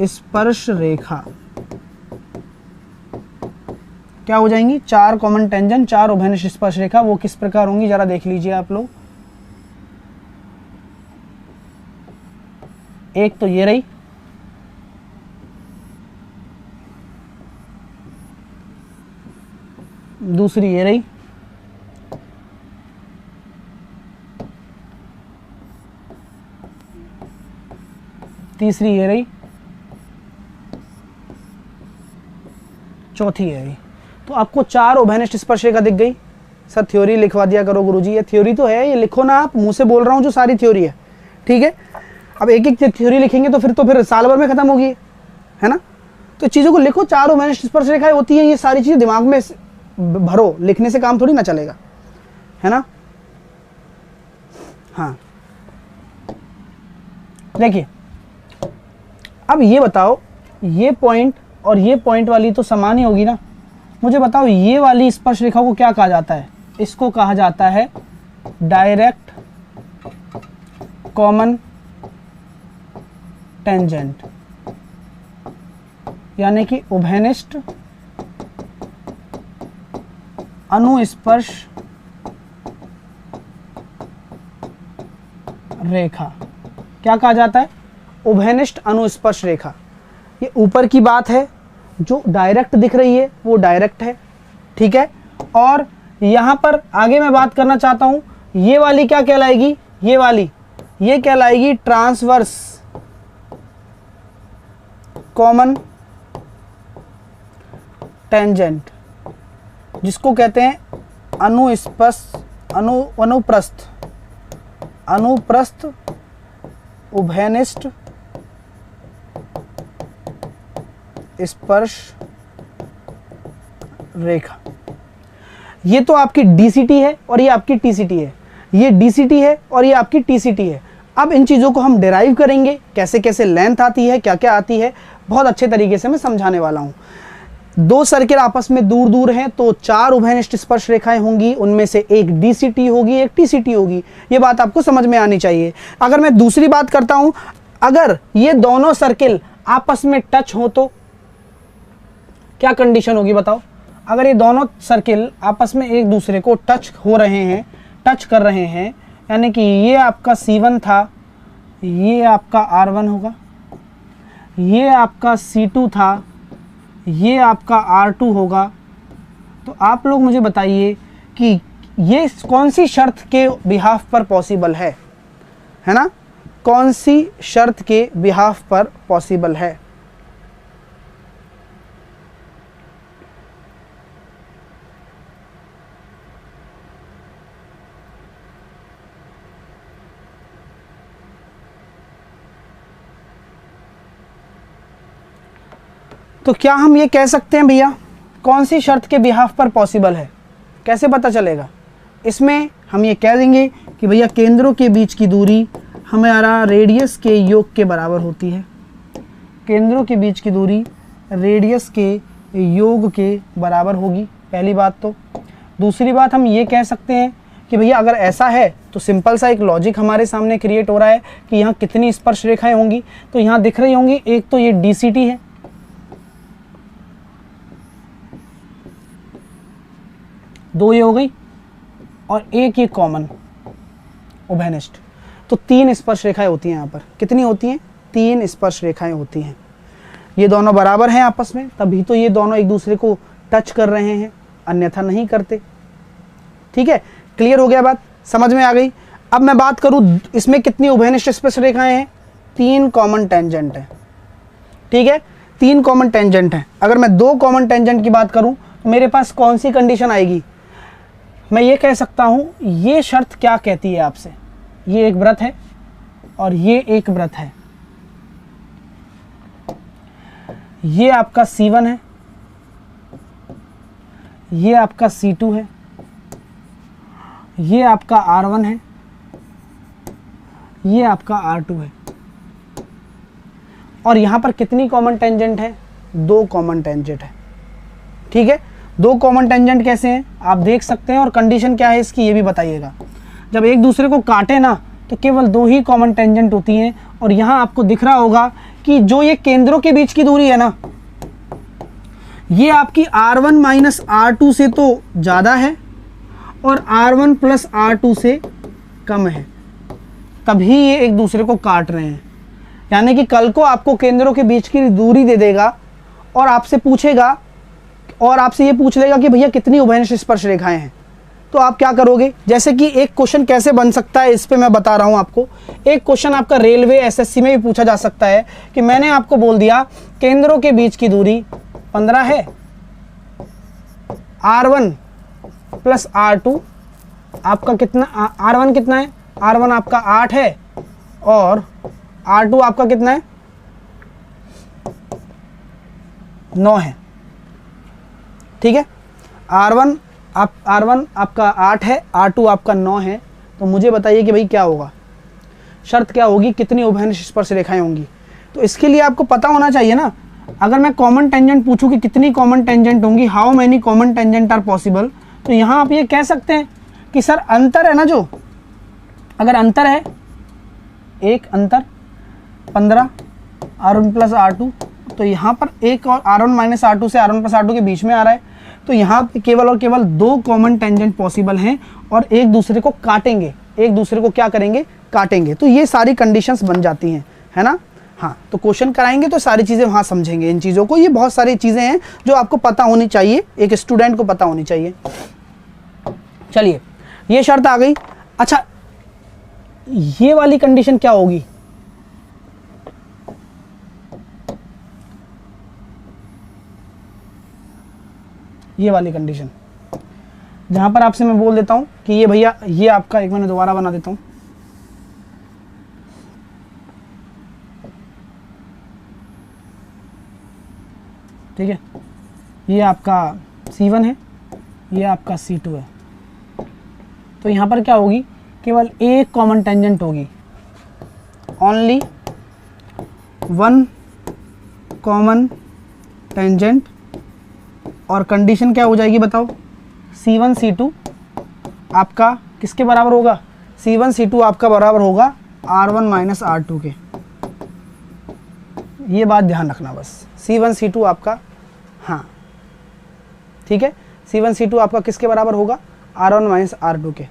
स्पर्श रेखा। क्या हो जाएंगी? 4 कॉमन टेंजेंट, 4 उभयनिष्ठ स्पर्श रेखा। वो किस प्रकार होंगी जरा देख लीजिए आप लोग। एक तो ये रही, दूसरी ये रही, तीसरी ये रही, चौथी ये रही। तो आपको 4 उभयनिष्ठ स्पर्श रेखा दिख गई। सर थ्योरी लिखवा दिया करो गुरुजी। ये थ्योरी तो है, ये लिखो ना, आप मुंह से बोल रहा हूं जो सारी थ्योरी है, ठीक है। अब एक एक थ्योरी लिखेंगे तो फिर साल भर में खत्म होगी, है ना। तो चीजों को लिखो, 4 उभयनिष्ठ स्पर्श रेखाएं होती हैं, ये सारी चीजें दिमाग में भरो, लिखने से काम थोड़ी ना चलेगा, है ना। हाँ देखिए, अब ये बताओ, ये पॉइंट और ये पॉइंट वाली तो समान ही होगी ना। मुझे बताओ ये वाली स्पर्श रेखा को क्या कहा जाता है? इसको कहा जाता है डायरेक्ट कॉमन टेंजेंट, यानी कि उभयनिष्ठ अनुस्पर्श रेखा। क्या कहा जाता है? उभयनिष्ठ अनुस्पर्श रेखा। ये ऊपर की बात है, जो डायरेक्ट दिख रही है वो डायरेक्ट है, ठीक है। और यहां पर आगे मैं बात करना चाहता हूं, ये वाली क्या कहलाएगी? ये वाली ये कहलाएगी ट्रांसवर्स कॉमन टेंजेंट, जिसको कहते हैं अनुप्रस्थ उभयनिष्ठ स्पर्श रेखा। ये तो आपकी डीसीटी है और ये आपकी टीसीटी है, ये डीसीटी है और ये आपकी टीसीटी है। अब इन चीज़ों को हम डिराइव करेंगे, कैसे कैसे लेंथ आती है, क्या क्या आती है, बहुत अच्छे तरीके से मैं समझाने वाला हूँ। 2 सर्किल आपस में दूर दूर हैं तो 4 उभयनिष्ठ स्पर्श रेखाएं होंगी, उनमें से एक डीसीटी होगी, एक टीसीटी होगी। ये बात आपको समझ में आनी चाहिए। अगर मैं दूसरी बात करता हूँ, अगर ये दोनों सर्किल आपस में टच हो तो क्या कंडीशन होगी बताओ? अगर ये दोनों सर्किल आपस में एक दूसरे को टच हो रहे हैं, टच कर रहे हैं, यानी कि ये आपका C1 था, ये आपका R1 होगा, ये आपका C2 था, ये आपका R2 होगा। तो आप लोग मुझे बताइए कि ये कौन सी शर्त के बिहाफ पर पॉसिबल है ना? कौन सी शर्त के बिहाफ पर पॉसिबल है? तो क्या हम ये कह सकते हैं भैया कौन सी शर्त के बिहाफ पर पॉसिबल है? कैसे पता चलेगा? इसमें हम ये कह देंगे कि भैया केंद्रों के बीच की दूरी हमारा रेडियस के योग के बराबर होती है। केंद्रों के बीच की दूरी रेडियस के योग के बराबर होगी, पहली बात तो। दूसरी बात हम ये कह सकते हैं कि भैया अगर ऐसा है तो सिंपल सा एक लॉजिक हमारे सामने क्रिएट हो रहा है कि यहाँ कितनी स्पर्श रेखाएं होंगी, तो यहाँ दिख रही होंगी, एक तो ये डीसीटी है, दो ये हो गई, और एक ये कॉमन उभयनिष्ठ। तो 3 स्पर्श रेखाएं होती हैं यहाँ पर। कितनी होती हैं? 3 स्पर्श रेखाएं होती हैं। ये दोनों बराबर हैं आपस में, तभी तो ये दोनों एक दूसरे को टच कर रहे हैं, अन्यथा नहीं करते। ठीक है, क्लियर हो गया बात? समझ में आ गई? अब मैं बात करूं इसमें कितनी उभयनिष्ठ स्पर्श रेखाएं हैं? 3 कॉमन टेंजेंट है। ठीक है, 3 कॉमन टेंजेंट है। अगर मैं 2 कॉमन टेंजेंट की बात करूं तो मेरे पास कौन सी कंडीशन आएगी? मैं ये कह सकता हूं, ये शर्त क्या कहती है आपसे? ये एक वृत्त है और ये एक वृत्त है, ये आपका C1 है, ये आपका C2 है, ये आपका R1 है, ये आपका R2 है। और यहां पर कितनी कॉमन टेंजेंट है? 2 कॉमन टेंजेंट है। ठीक है, 2 कॉमन टेंजेंट कैसे हैं आप देख सकते हैं, और कंडीशन क्या है इसकी ये भी बताइएगा। जब एक दूसरे को काटे ना तो केवल 2 ही कॉमन टेंजेंट होती हैं। और यहां आपको दिख रहा होगा कि जो ये केंद्रों के बीच की दूरी है ना, ये आपकी R1 माइनस R2 से तो ज़्यादा है और R1 प्लस R2 से कम है, तभी ये एक दूसरे को काट रहे हैं। यानी कि कल को आपको केंद्रों के बीच की दूरी दे देगा और आपसे पूछेगा, और आपसे ये पूछ लेगा कि भैया कितनी उभयनिष्ठ स्पर्श रेखाएं हैं, तो आप क्या करोगे? जैसे कि एक क्वेश्चन कैसे बन सकता है इस पे मैं बता रहा हूं आपको। एक क्वेश्चन आपका रेलवे एसएससी में भी पूछा जा सकता है कि मैंने आपको बोल दिया केंद्रों के बीच की दूरी 15 है, R1 प्लस R2 आपका कितना, R1 कितना है? R1 आपका 8 है और R2 आपका कितना है? 9 है। ठीक है, R1 आपका 8 है, R2 आपका 9 है। तो मुझे बताइए कि भाई क्या होगा, शर्त क्या होगी, कितनी उभयनिष्ठ स्पर्श रेखाएं होंगी? तो इसके लिए आपको पता होना चाहिए ना। अगर मैं कॉमन टेंजेंट पूछूं कि कितनी कॉमन टेंजेंट होंगी, how many common tangent are possible, तो यहाँ आप ये कह सकते हैं कि सर अंतर है ना, जो अगर अंतर है, एक अंतर 15 R1 प्लस R2, तो यहाँ पर एक और R1 माइनस R2 से R1 प्लस R2 के बीच में आ रहा है, तो यहाँ पे केवल और केवल 2 कॉमन टेंजेंट पॉसिबल हैं और एक दूसरे को काटेंगे, एक दूसरे को क्या करेंगे? काटेंगे। तो ये सारी कंडीशंस बन जाती हैं, है ना। हाँ, तो क्वेश्चन कराएंगे तो सारी चीज़ें वहाँ समझेंगे इन चीज़ों को। ये बहुत सारी चीज़ें हैं जो आपको पता होनी चाहिए, एक स्टूडेंट को पता होनी चाहिए। चलिए, ये शर्त आ गई। अच्छा, ये वाली कंडीशन क्या होगी? ये वाली कंडीशन जहां पर आपसे मैं बोल देता हूं कि ये भैया, ये आपका, एक मैंने दोबारा बना देता हूं, ठीक है, ये आपका C1 है, ये आपका C2 है। तो यहां पर क्या होगी? केवल एक कॉमन टेंजेंट होगी, ओनली 1 कॉमन टेंजेंट। और कंडीशन क्या हो जाएगी बताओ? C1 C2 आपका किसके बराबर होगा? C1 C2 आपका बराबर होगा R1 माइनस R2 के। ये बात ध्यान रखना बस, C1 C2 आपका, हाँ ठीक है, C1 C2 आपका किसके बराबर होगा? R1 माइनस R2 के।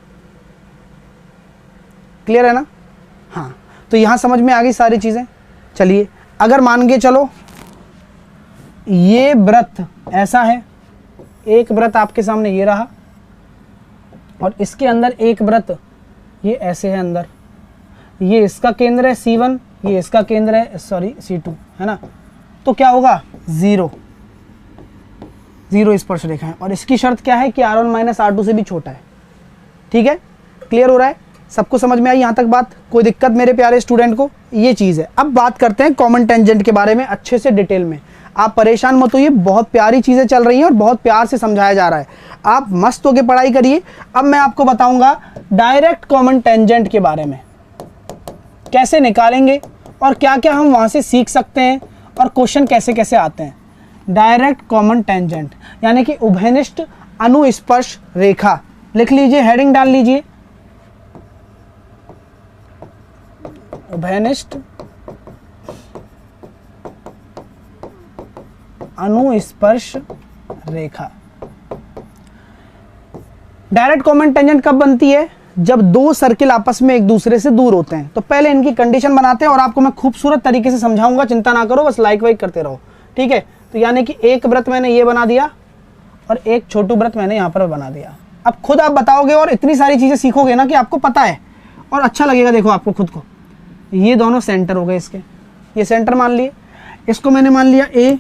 क्लियर है ना? हाँ, तो यहाँ समझ में आ गई सारी चीज़ें। चलिए, अगर मान के चलो ये व्रत ऐसा है, एक व्रत आपके सामने ये रहा और इसके अंदर एक व्रत ये ऐसे है अंदर, ये इसका केंद्र है C1, ये इसका केंद्र है सॉरी C2, है ना। तो क्या होगा? 0 स्पर्श रेखा है। और इसकी शर्त क्या है कि R1 माइनस R2 से भी छोटा है। ठीक है, क्लियर हो रहा है? सबको समझ में आई यहाँ तक बात? कोई दिक्कत मेरे प्यारे स्टूडेंट को? ये चीज़ है। अब बात करते हैं कॉमन टेंजेंट के बारे में अच्छे से डिटेल में। आप परेशान मत होइए, बहुत प्यारी चीज़ें चल रही हैं और बहुत प्यार से समझाया जा रहा है। आप मस्त होकर पढ़ाई करिए। अब मैं आपको बताऊंगा डायरेक्ट कॉमन टेंजेंट के बारे में, कैसे निकालेंगे और क्या क्या हम वहाँ से सीख सकते हैं और क्वेश्चन कैसे कैसे आते हैं। डायरेक्ट कॉमन टेंजेंट यानी कि उभयनिष्ठ अनुस्पर्श रेखा। लिख लीजिए, हेडिंग डाल लीजिए, उभयनिष्ठ अनुस्पर्श रेखा। डायरेक्ट कॉमन टेंजेंट कब बनती है? जब 2 सर्किल आपस में एक दूसरे से दूर होते हैं। तो पहले इनकी कंडीशन बनाते हैं और आपको मैं खूबसूरत तरीके से समझाऊंगा, चिंता ना करो, बस लाइक वाइक करते रहो। ठीक है, तो यानी कि एक व्रत मैंने ये बना दिया और एक छोटू व्रत मैंने यहाँ पर बना दिया। अब खुद आप बताओगे और इतनी सारी चीज़ें सीखोगे ना कि आपको पता है और अच्छा लगेगा। देखो आपको खुद को, ये दोनों सेंटर हो गए इसके, ये सेंटर मान लिए, इसको मैंने मान लिया A,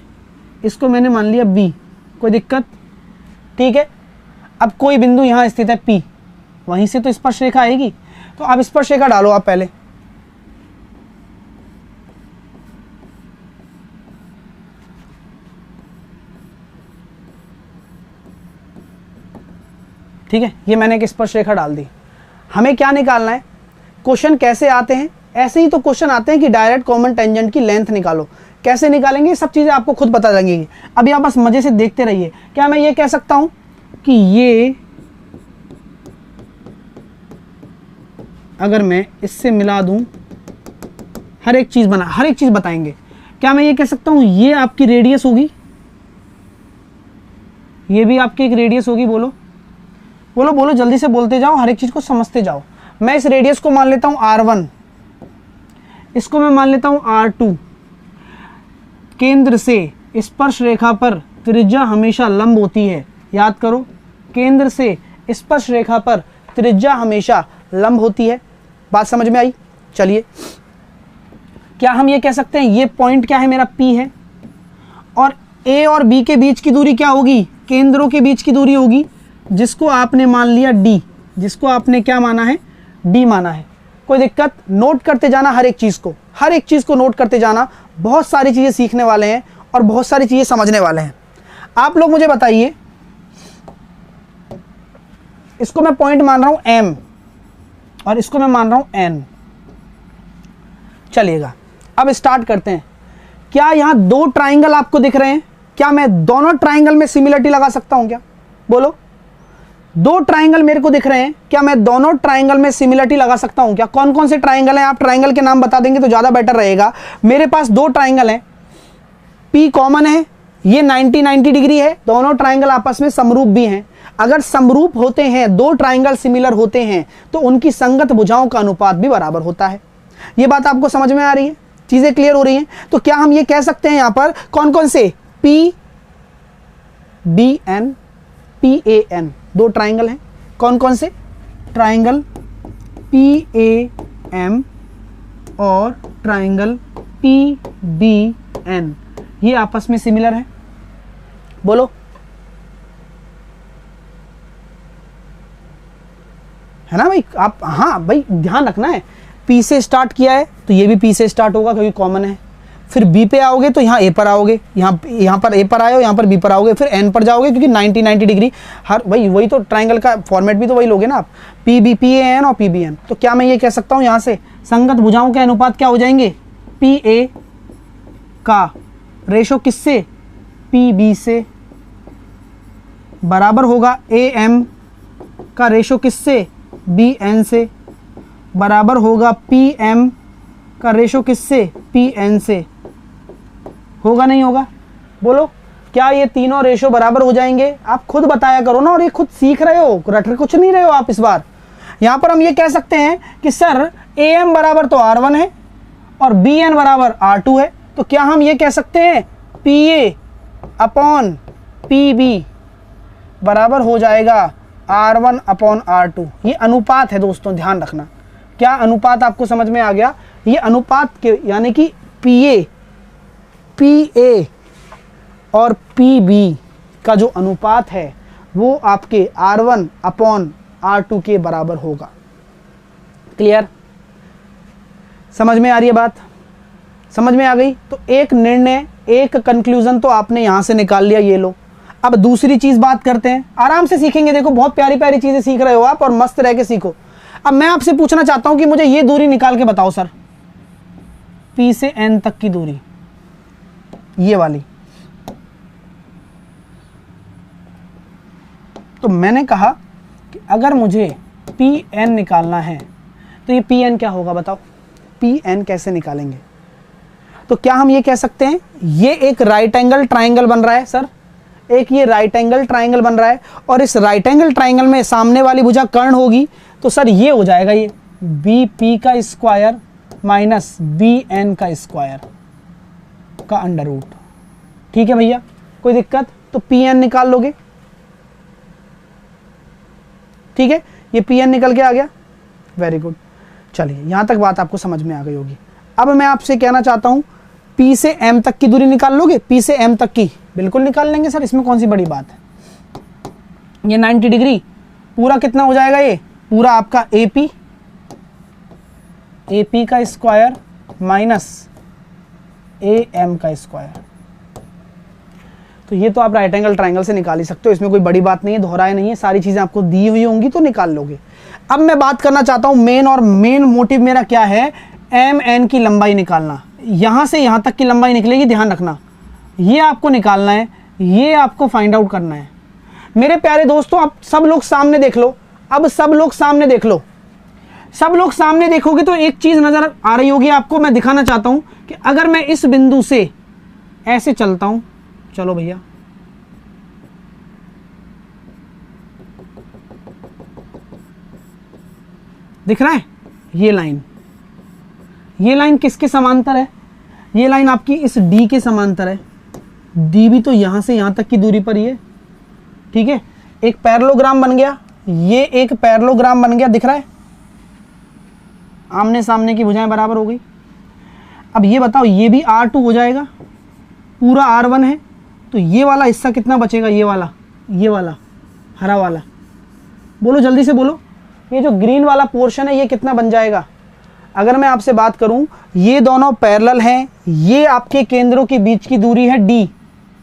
इसको मैंने मान लिया B। कोई दिक्कत? ठीक है, अब कोई बिंदु यहाँ स्थित है P, वहीं से तो स्पर्श रेखा आएगी। तो अब स्पर्श रेखा डालो आप पहले। ठीक है, ये मैंने एक स्पर्श रेखा डाल दी। हमें क्या निकालना है, क्वेश्चन कैसे आते हैं, ऐसे ही तो क्वेश्चन आते हैं कि डायरेक्ट कॉमन टेंजेंट की लेंथ निकालो। कैसे निकालेंगे सब चीज़ें आपको खुद पता लगेगी। अब आप बस मज़े से देखते रहिए। क्या मैं ये कह सकता हूँ कि ये अगर मैं इससे मिला दूं, हर एक चीज़ बताएंगे। क्या मैं ये कह सकता हूँ ये आपकी रेडियस होगी, ये भी आपकी एक रेडियस होगी? बोलो बोलो बोलो, जल्दी से बोलते जाओ, हर एक चीज़ को समझते जाओ। मैं इस रेडियस को मान लेता हूँ R1, इसको मैं मान लेता हूँ R2। केंद्र से स्पर्श रेखा पर त्रिज्या हमेशा लंब होती है। याद करो, केंद्र से स्पर्श रेखा पर त्रिज्या हमेशा लंब होती है। बात समझ में आई? चलिए, क्या हम ये कह सकते हैं ये पॉइंट क्या है, मेरा P है, और A और B के बीच की दूरी क्या होगी, केंद्रों के बीच की दूरी होगी, जिसको आपने मान लिया D, जिसको आपने क्या माना है, D माना है। कोई दिक्कत? नोट करते जाना हर एक चीज़ को नोट करते जाना। बहुत सारी चीज़ें सीखने वाले हैं और बहुत सारी चीज़ें समझने वाले हैं। आप लोग मुझे बताइए, इसको मैं पॉइंट मान रहा हूं M और इसको मैं मान रहा हूं N। चलिएगा, अब स्टार्ट करते हैं। क्या यहां दो ट्राइंगल आपको दिख रहे हैं? क्या मैं दोनों ट्राइंगल में सिमिलरिटी लगा सकता हूं? क्या बोलो, दो ट्राइंगल मेरे को दिख रहे हैं, क्या मैं दोनों ट्राइंगल में सिमिलरिटी लगा सकता हूं? क्या कौन कौन से ट्राइंगल हैं? आप ट्राइंगल के नाम बता देंगे तो ज़्यादा बेटर रहेगा। मेरे पास दो ट्राइंगल हैं, P कॉमन है, ये 90 डिग्री है, दोनों ट्राइंगल आपस में समरूप भी हैं। अगर समरूप होते हैं, दो ट्राइंगल सिमिलर होते हैं, तो उनकी संगत भुजाओं का अनुपात भी बराबर होता है। ये बात आपको समझ में आ रही है? चीज़ें क्लियर हो रही हैं? तो क्या हम ये कह सकते हैं यहाँ पर कौन कौन से, PBN, PAN दो ट्राइंगल हैं। कौन कौन से? ट्राइंगल PAM और ट्राइंगल PBN, ये आपस में सिमिलर है। बोलो, है ना भाई? आप हाँ भाई, ध्यान रखना है। P से स्टार्ट किया है तो ये भी P से स्टार्ट होगा क्योंकि कॉमन है। फिर B पे आओगे तो यहाँ A पर आओगे, यहाँ पर A पर आए हो, यहाँ पर B पर आओगे, फिर N पर जाओगे क्योंकि 90 डिग्री हर भाई, वही तो ट्राइंगल का फॉर्मेट भी तो वही लोगे ना आप, PAN और PBN। तो क्या मैं ये कह सकता हूँ यहाँ से संगत भुजाओं के अनुपात क्या हो जाएंगे? PA का रेशो किससे? PB से बराबर होगा AM का रेशो किससे? BN से बराबर होगा PM का रेशो किससे? PN से। होगा नहीं होगा? बोलो, क्या ये तीनों रेशो बराबर हो जाएंगे? आप खुद बताया करो ना, और ये खुद सीख रहे हो, रट कुछ नहीं रहे हो आप इस बार। यहाँ पर हम ये कह सकते हैं कि सर AM बराबर तो R1 है और BN बराबर R2 है। तो क्या हम ये कह सकते हैं PA अपॉन PB बराबर हो जाएगा R1 अपॉन R2? ये अनुपात है दोस्तों, ध्यान रखना। क्या अनुपात आपको समझ में आ गया? ये अनुपात के यानी कि PA और PB का जो अनुपात है वो आपके R1 अपॉन R2 के बराबर होगा। क्लियर? समझ में आ रही है बात? समझ में आ गई? तो एक निर्णय, एक कंक्लूजन तो आपने यहां से निकाल लिया, ये लो। अब दूसरी चीज बात करते हैं, आराम से सीखेंगे। देखो, बहुत प्यारी प्यारी चीजें सीख रहे हो आप और मस्त रह के सीखो। अब मैं आपसे पूछना चाहता हूं कि मुझे ये दूरी निकाल के बताओ सर, P से N तक की दूरी, ये वाली। तो मैंने कहा कि अगर मुझे PN निकालना है तो ये PN क्या होगा बताओ? PN कैसे निकालेंगे? तो क्या हम ये कह सकते हैं ये एक राइट एंगल ट्राइंगल बन रहा है सर, एक ये राइट एंगल ट्राइंगल बन रहा है, और इस राइट एंगल ट्राइंगल में सामने वाली भुजा कर्ण होगी, तो सर ये हो जाएगा ये BP का स्क्वायर माइनस BN का स्क्वायर का अंडर रूट। ठीक है भैया, कोई दिक्कत? तो PN निकाल लोगे। ठीक है, ये PN निकल के आ गया, वेरी गुड। चलिए, यहां तक बात आपको समझ में आ गई होगी। अब मैं आपसे कहना चाहता हूं, P से M तक की दूरी निकाल लोगे? P से M तक की बिल्कुल निकाल लेंगे सर, इसमें कौन सी बड़ी बात है। ये 90 डिग्री पूरा कितना हो जाएगा? ये पूरा आपका AP का स्क्वायर माइनस AM का स्क्वायर। तो ये तो आप राइट एंगल ट्राइंगल से निकाल ही सकते हो, इसमें कोई बड़ी बात नहीं है, दोहराए नहीं है, सारी चीज़ें आपको दी हुई होंगी तो निकाल लोगे। अब मैं बात करना चाहता हूँ मेन, और मेन मोटिव मेरा क्या है, एम एन की लंबाई निकालना। यहाँ से यहाँ तक की लंबाई निकलेगी, ध्यान रखना, ये आपको निकालना है, ये आपको फाइंड आउट करना है। मेरे प्यारे दोस्तों, अब सब लोग सामने देख लो, अब सब लोग सामने देख लो, सब लोग सामने देखोगे तो एक चीज़ नज़र आ रही होगी आपको। मैं दिखाना चाहता हूँ कि अगर मैं इस बिंदु से ऐसे चलता हूँ, चलो भैया, दिख रहा है ये लाइन किसके समांतर है, ये लाइन आपकी इस डी के समांतर है। डी भी तो यहाँ से यहाँ तक की दूरी पर ही है, ठीक है। एक पैरेललोग्राम बन गया, ये एक पैरेललोग्राम बन गया, दिख रहा है, आमने सामने की भुजाएं बराबर हो गई। अब ये बताओ, ये भी R2 हो जाएगा, पूरा R1 है, तो ये वाला हिस्सा कितना बचेगा, ये वाला हरा वाला, बोलो जल्दी से बोलो, ये जो ग्रीन वाला पोर्शन है ये कितना बन जाएगा। अगर मैं आपसे बात करूं, ये दोनों पैरेलल हैं, ये आपके केंद्रों के बीच की दूरी है D,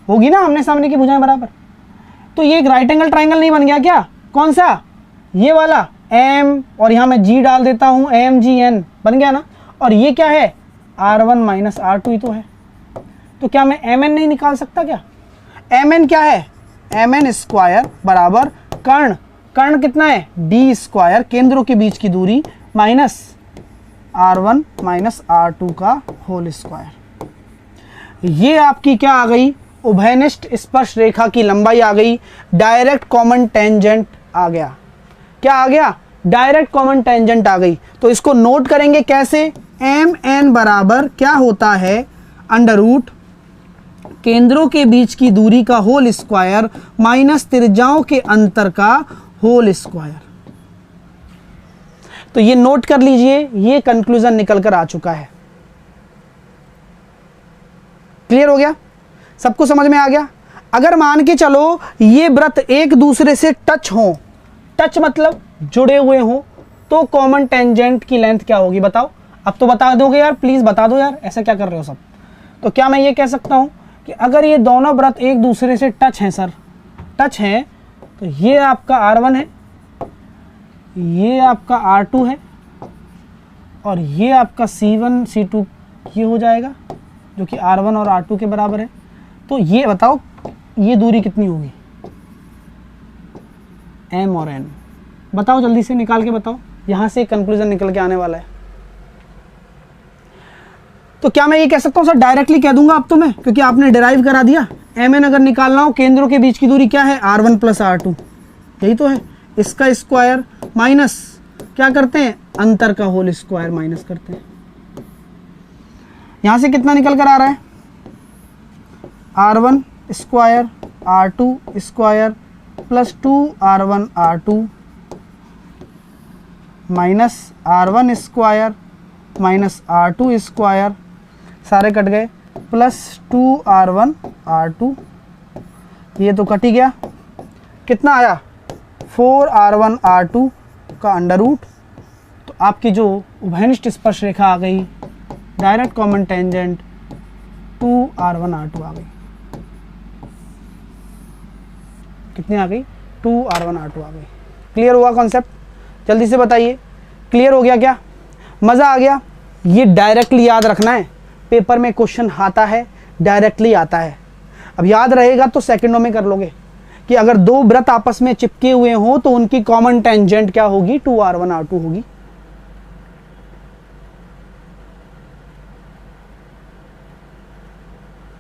होगी ना आमने सामने की भुजाएं बराबर, तो ये एक राइट एंगल ट्राइंगल नहीं बन गया क्या, कौन सा, ये वाला M, और यहाँ मैं G डाल देता हूँ, AMGN बन गया ना। और ये क्या है, R1 माइनस R2 ही तो है, तो क्या मैं MN नहीं निकाल सकता क्या। MN क्या है, MN स्क्वायर बराबर कर्ण कितना है, D स्क्वायर, केंद्रों के बीच की दूरी, माइनस R1 माइनस R2 का होल स्क्वायर। ये आपकी क्या आ गई, उभयनिष्ठ स्पर्श रेखा की लंबाई आ गई, डायरेक्ट कॉमन टेंजेंट आ गया। क्या आ गया, डायरेक्ट कॉमन टेंजेंट आ गई। तो इसको नोट करेंगे कैसे, एम एन बराबर क्या होता है, अंडर रूट केंद्रों के बीच की दूरी का होल स्क्वायर माइनस त्रिज्याओं के अंतर का होल स्क्वायर। तो ये नोट कर लीजिए, ये कंक्लूजन निकल कर आ चुका है। क्लियर हो गया, सबको समझ में आ गया। अगर मान के चलो ये वृत्त एक दूसरे से टच हो, टच मतलब जुड़े हुए हो, तो कॉमन टेंजेंट की लेंथ क्या होगी बताओ। अब तो बता दोगे यार, प्लीज बता दो यार, ऐसा क्या कर रहे हो सब। तो क्या मैं ये कह सकता हूं कि अगर ये दोनों वृत्त एक दूसरे से टच हैं सर, टच हैं, तो ये आपका R1 है, ये आपका R2 है, और ये आपका C1 C2 ये हो जाएगा, जो कि R1 और R2 के बराबर है। तो ये बताओ ये दूरी कितनी होगी, M और N, बताओ जल्दी से निकाल के बताओ, यहां से कंक्लूजन निकल के आने वाला है। तो क्या मैं ये कह सकता हूं सर, डायरेक्टली कह दूंगा अब तो मैं, क्योंकि आपने डिराइव करा दिया। MN अगर निकालना हो, केंद्रों के बीच की दूरी क्या है, R1 प्लस R2, यही तो है, इसका स्क्वायर माइनस क्या करते हैं, अंतर का होल स्क्वायर माइनस करते हैं। यहां से कितना निकल कर आ रहा है, R1 square R2 square plus 2R1 R2 minus R1 square minus R2 square, सारे कट गए, प्लस 2R1 R2, ये तो कट ही गया, कितना आया 4R1 R2 का अंडर रूट। तो आपकी जो उभयनिष्ठ स्पर्श रेखा आ गई, direct common tangent 2R1 R2 आ गई। कितनी आ गई, 2R1 R2 आ गई। क्लियर हुआ कॉन्सेप्ट, जल्दी से बताइए, क्लियर हो गया क्या, मज़ा आ गया। ये डायरेक्टली याद रखना है, पेपर में क्वेश्चन आता है, डायरेक्टली आता है। अब याद रहेगा तो सेकंडों में कर लोगे कि अगर दो वृत्त आपस में चिपके हुए हो तो उनकी कॉमन टेंजेंट क्या होगी, 2R1 R2 होगी।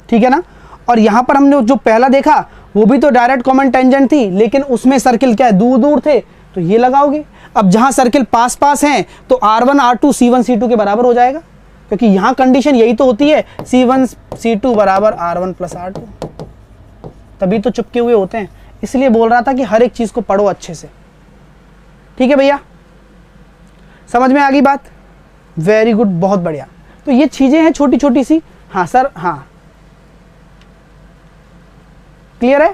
ठीक है ना। और यहां पर हमने जो पहला देखा वो भी तो डायरेक्ट कॉमन टेंजेंट थी, लेकिन उसमें सर्किल क्या है, दूर दूर थे, तो ये लगाओगे। अब जहां सर्किल पास पास हैं तो R1 R2 C1 C2 के बराबर हो जाएगा, क्योंकि यहां कंडीशन यही तो होती है, C1 C2 बराबर R1 प्लस R2, तभी तो चिपके हुए होते हैं। इसलिए बोल रहा था कि हर एक चीज को पढ़ो अच्छे से। ठीक है भैया, समझ में आ गई बात, वेरी गुड, बहुत बढ़िया। तो ये चीजें हैं छोटी छोटी सी। हाँ सर, हाँ क्लियर है।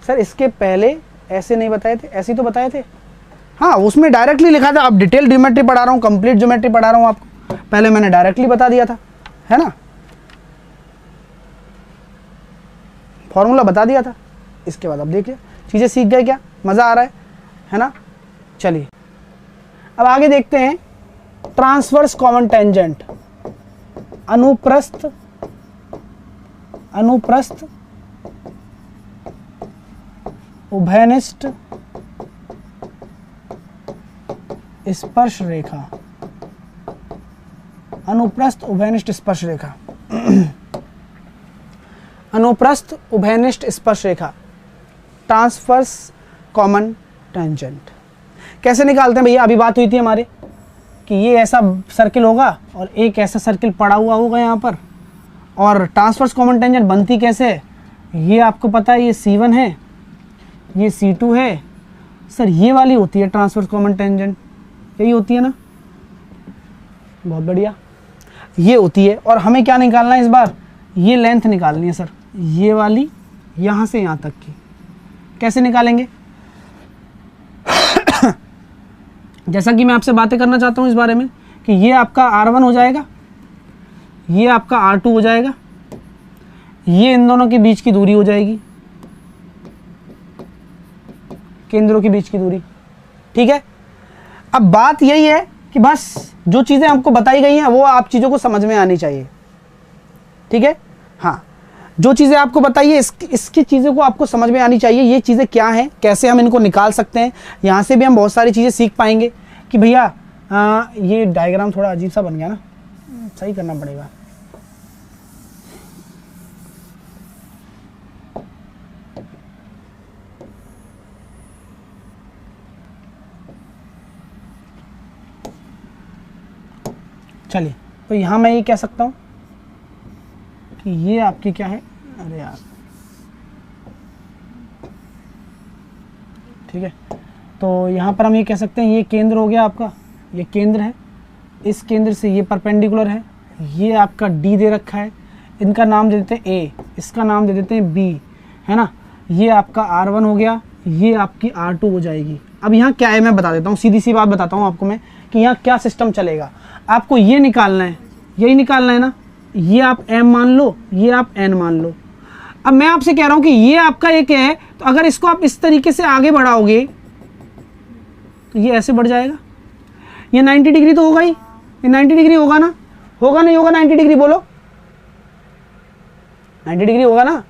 सर इसके पहले ऐसे नहीं बताए थे, ऐसे ही तो बताए थे। हाँ उसमें डायरेक्टली लिखा था, अब डिटेल ज्योमेट्री पढ़ा रहा हूँ, कंप्लीट ज्योमेट्री पढ़ा रहा हूँ आपको, पहले मैंने डायरेक्टली बता दिया था, है ना। फॉर्मूला बता दिया था। इसके बाद अब देखिए चीज़ें सीख गए क्या, मज़ा आ रहा है ना। चलिए अब आगे देखते हैं ट्रांसवर्स कॉमन टेंजेंट, अनुप्रस्थ उभयनिष्ठ स्पर्श रेखा, अनुप्रस्थ उभयनिष्ठ स्पर्श रेखा अनुप्रस्थ उभयनिष्ठ स्पर्श रेखा, ट्रांसवर्स कॉमन टेंजेंट कैसे निकालते हैं भैया। अभी बात हुई थी हमारे कि ये ऐसा सर्किल होगा और एक ऐसा सर्किल पड़ा हुआ होगा यहाँ पर, और ट्रांसवर्स कॉमन टेंजेंट बनती कैसे है, ये आपको पता है, ये C1 है, ये C2 है। सर ये वाली होती है ट्रांसवर्स कॉमन टेंजेंट, यही होती है ना, बहुत बढ़िया, ये होती है। और हमें क्या निकालना है इस बार, ये लेंथ निकालनी है सर, ये वाली यहाँ से यहाँ तक की। कैसे निकालेंगे जैसा कि मैं आपसे बातें करना चाहता हूँ इस बारे में कि ये आपका R1 हो जाएगा, ये आपका R2 हो जाएगा, ये इन दोनों के बीच की दूरी हो जाएगी, केंद्रों के बीच की दूरी। ठीक है, अब बात यही है कि बस जो चीज़ें आपको बताई गई हैं वो आप चीज़ों को समझ में आनी चाहिए। ठीक है, हाँ, जो चीज़ें आपको बताइए इसकी चीज़ों को आपको समझ में आनी चाहिए। ये चीज़ें क्या हैं, कैसे हम इनको निकाल सकते हैं, यहाँ से भी हम बहुत सारी चीज़ें सीख पाएंगे कि भैया ये डायग्राम थोड़ा अजीब सा बन गया ना, सही करना पड़ेगा। चलिए, तो यहाँ मैं ये कह सकता हूँ कि ये आपकी क्या है, अरे यार, ठीक है, तो यहाँ पर हम ये कह सकते हैं ये केंद्र हो गया आपका, ये केंद्र है, इस केंद्र से ये परपेंडिकुलर है, ये आपका D दे रखा है, इनका नाम दे देते हैं A, इसका नाम दे देते हैं B, है ना। ये आपका R1 हो गया, ये आपकी R2 हो जाएगी। अब यहाँ क्या है मैं बता देता हूँ, सीधी सी बात बताता हूँ आपको मैं कि यहाँ क्या सिस्टम चलेगा। आपको ये निकालना है, यही निकालना है ना, ये आप M मान लो, ये आप N मान लो। अब मैं आपसे कह रहा हूँ कि ये आपका एक है, तो अगर इसको आप इस तरीके से आगे बढ़ाओगे तो ये ऐसे बढ़ जाएगा, ये 90 डिग्री तो होगा ही, ये 90 डिग्री होगा ना, होगा नहीं होगा 90 डिग्री, बोलो 90 डिग्री होगा ना।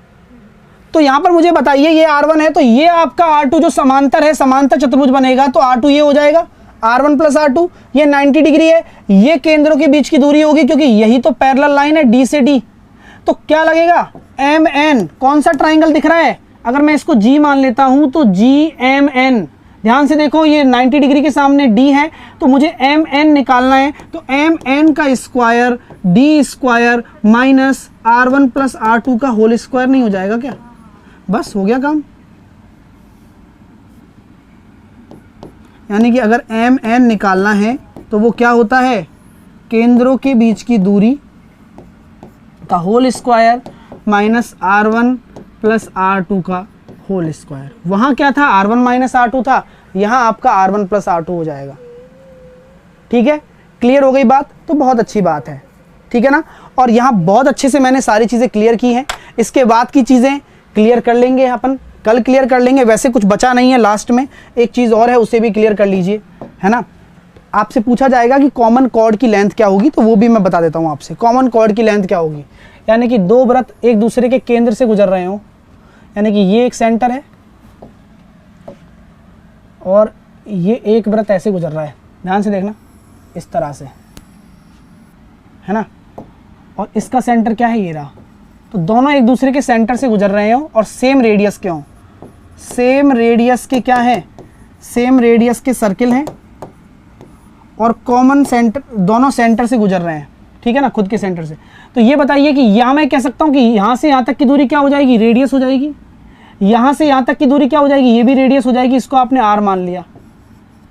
तो यहाँ पर मुझे बताइए ये R1 है, तो ये आपका R2 जो समांतर है, समांतर चतुर्भुज बनेगा, तो R2 ये हो जाएगा, R1 प्लस R2, ये 90 डिग्री है, ये केंद्रों के बीच की दूरी होगी क्योंकि यही तो पैरेलल लाइन है D से D। तो क्या लगेगा, MN, कौन सा ट्राइंगल दिख रहा है, अगर मैं इसको G मान लेता हूं तो GMN, ध्यान से देखो ये 90 डिग्री के सामने D है, तो मुझे MN निकालना है, तो MN का square D square minus R1 plus R2 का होल स्क्वायर नहीं हो जाएगा क्या, बस हो गया काम। यानी कि अगर MN निकालना है तो वो क्या होता है, केंद्रों के बीच की दूरी का whole square minus R1 plus R2 का होल स्क्वायर। वहाँ क्या था, R1 माइनस R2 था, यहाँ आपका R1 प्लस R2 हो जाएगा। ठीक है, क्लियर हो गई बात, तो बहुत अच्छी बात है, ठीक है ना। और यहाँ बहुत अच्छे से मैंने सारी चीज़ें क्लियर की हैं, इसके बाद की चीज़ें क्लियर कर लेंगे अपन, कल क्लियर कर लेंगे। वैसे कुछ बचा नहीं है, लास्ट में एक चीज़ और है, उसे भी क्लियर कर लीजिए, है ना। आपसे पूछा जाएगा कि कॉमन कॉर्ड की लेंथ क्या होगी, तो वो भी मैं बता देता हूँ आपसे। कॉमन कॉर्ड की लेंथ क्या होगी, यानी कि दो वृत्त एक दूसरे के केंद्र से गुजर रहे हो, यानी कि ये एक सेंटर है और ये एक वृत्त ऐसे गुजर रहा है, ध्यान से देखना, इस तरह से, है ना, और इसका सेंटर क्या है, ये रहा। तो दोनों एक दूसरे के सेंटर से गुजर रहे हो और सेम रेडियस के हों, सेम रेडियस के क्या है, सेम रेडियस के सर्किल हैं और कॉमन सेंटर, दोनों सेंटर से गुजर रहे हैं, ठीक है ना, खुद के सेंटर से। तो ये बताइए कि यहाँ मैं कह सकता हूँ कि यहाँ से यहाँ तक की दूरी क्या हो जाएगी, रेडियस हो जाएगी। यहाँ से यहाँ तक की दूरी क्या हो जाएगी, ये भी रेडियस हो जाएगी, इसको आपने R मान लिया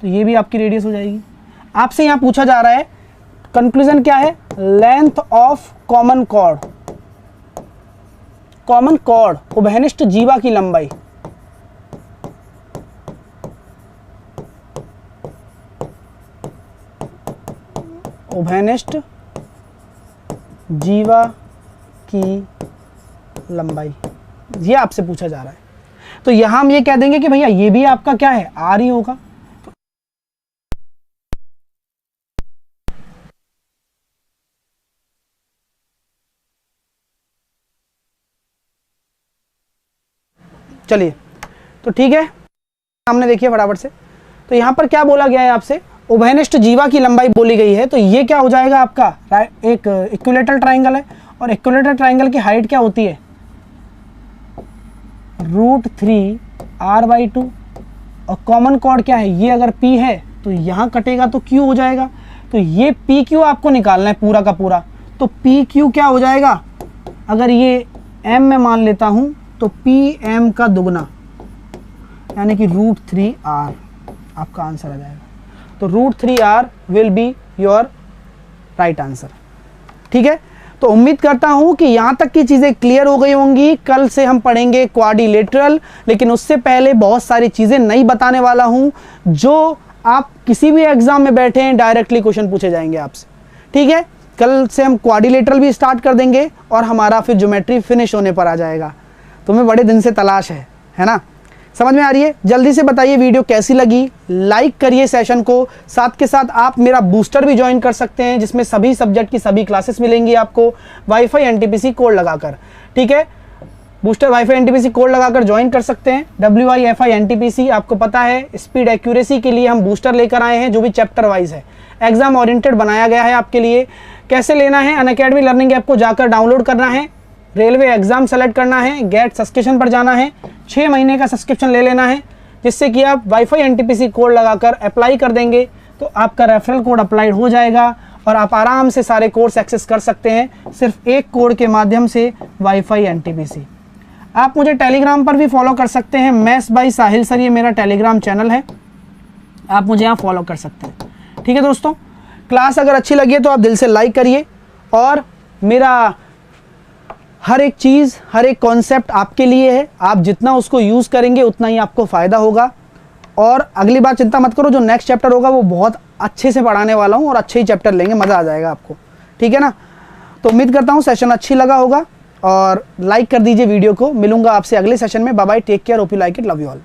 तो ये भी आपकी रेडियस हो जाएगी। आपसे यहाँ पूछा जा रहा है कंक्लूजन क्या है, length of common chord, common chord उभयनिष्ठ जीवा की लंबाई, उभयनिष्ठ जीवा की लंबाई, ये आपसे पूछा जा रहा है। तो यहां हम ये कह देंगे कि भैया ये भी आपका क्या है, आर ही होगा। चलिए तो ठीक है, सामने देखिए फटाफट से। तो यहां पर क्या बोला गया है आपसे, उभयनिष्ठ जीवा की लंबाई बोली गई है। तो ये क्या हो जाएगा आपका, एक इक्विलेटरल ट्राइंगल है, और इक्विलेटरल ट्राइंगल की हाइट क्या होती है, √3r/2। और कॉमन कॉर्ड क्या है, ये अगर P है तो यहाँ कटेगा तो Q हो जाएगा। तो ये PQ आपको निकालना है पूरा का पूरा। तो PQ क्या हो जाएगा, अगर ये M में मान लेता हूँ तो PM का दुगना, यानी कि √3r आपका आंसर आ जाएगा। तो √3r will be your right answer. ठीक है, तो उम्मीद करता हूं कि यहां तक की चीजें क्लियर हो गई होंगी। कल से हम पढ़ेंगे क्वाड्रिलेटरल, लेकिन उससे पहले बहुत सारी चीजें नई बताने वाला हूं जो आप किसी भी एग्जाम में बैठे हैं डायरेक्टली क्वेश्चन पूछे जाएंगे आपसे। ठीक है, कल से हम क्वाड्रिलेटरल भी स्टार्ट कर देंगे और हमारा फिर ज्योमेट्री फिनिश होने पर आ जाएगा। तुम्हें बड़े दिन से तलाश है ना, समझ में आ रही है। जल्दी से बताइए वीडियो कैसी लगी, लाइक करिए सेशन को। साथ के साथ आप मेरा बूस्टर भी ज्वाइन कर सकते हैं, जिसमें सभी सब्जेक्ट की सभी क्लासेस मिलेंगी आपको वाईफाई एनटीपीसी कोड लगाकर। ठीक है, बूस्टर वाईफाई एनटीपीसी कोड लगाकर ज्वाइन कर सकते हैं। WIFI एनटीपीसी, आपको पता है स्पीड एक्यूरेसी के लिए हम बूस्टर लेकर आए हैं, जो भी चैप्टर वाइज है, एग्जाम ओरिएंटेड बनाया गया है आपके लिए। कैसे लेना है, अनअकैडमी लर्निंग ऐप को जाकर डाउनलोड करना है, रेलवे एग्जाम सेलेक्ट करना है, गेट सब्सक्रिप्शन पर जाना है, 6 महीने का सब्सक्रिप्शन ले लेना है, जिससे कि आप वाईफाई एनटीपीसी कोड लगाकर अप्लाई कर देंगे तो आपका रेफरल कोड अप्लाइड हो जाएगा और आप आराम से सारे कोर्स एक्सेस कर सकते हैं सिर्फ एक कोड के माध्यम से, वाईफाई एनटीपीसी। आप मुझे टेलीग्राम पर भी फॉलो कर सकते हैं, मैथ्स बाय साहिल सर, ये मेरा टेलीग्राम चैनल है, आप मुझे यहाँ फॉलो कर सकते हैं। ठीक है दोस्तों, क्लास अगर अच्छी लगी है तो आप दिल से लाइक करिए, और मेरा हर एक चीज़, हर एक कॉन्सेप्ट आपके लिए है। आप जितना उसको यूज़ करेंगे उतना ही आपको फ़ायदा होगा। और अगली बार चिंता मत करो, जो नेक्स्ट चैप्टर होगा वो बहुत अच्छे से पढ़ाने वाला हूँ और अच्छे ही चैप्टर लेंगे, मज़ा आ जाएगा आपको। ठीक है ना, तो उम्मीद करता हूँ सेशन अच्छी लगा होगा और लाइक कर दीजिए वीडियो को। मिलूंगा आपसे अगले सेशन में। Bye bye, take care, hope you like it, love you all.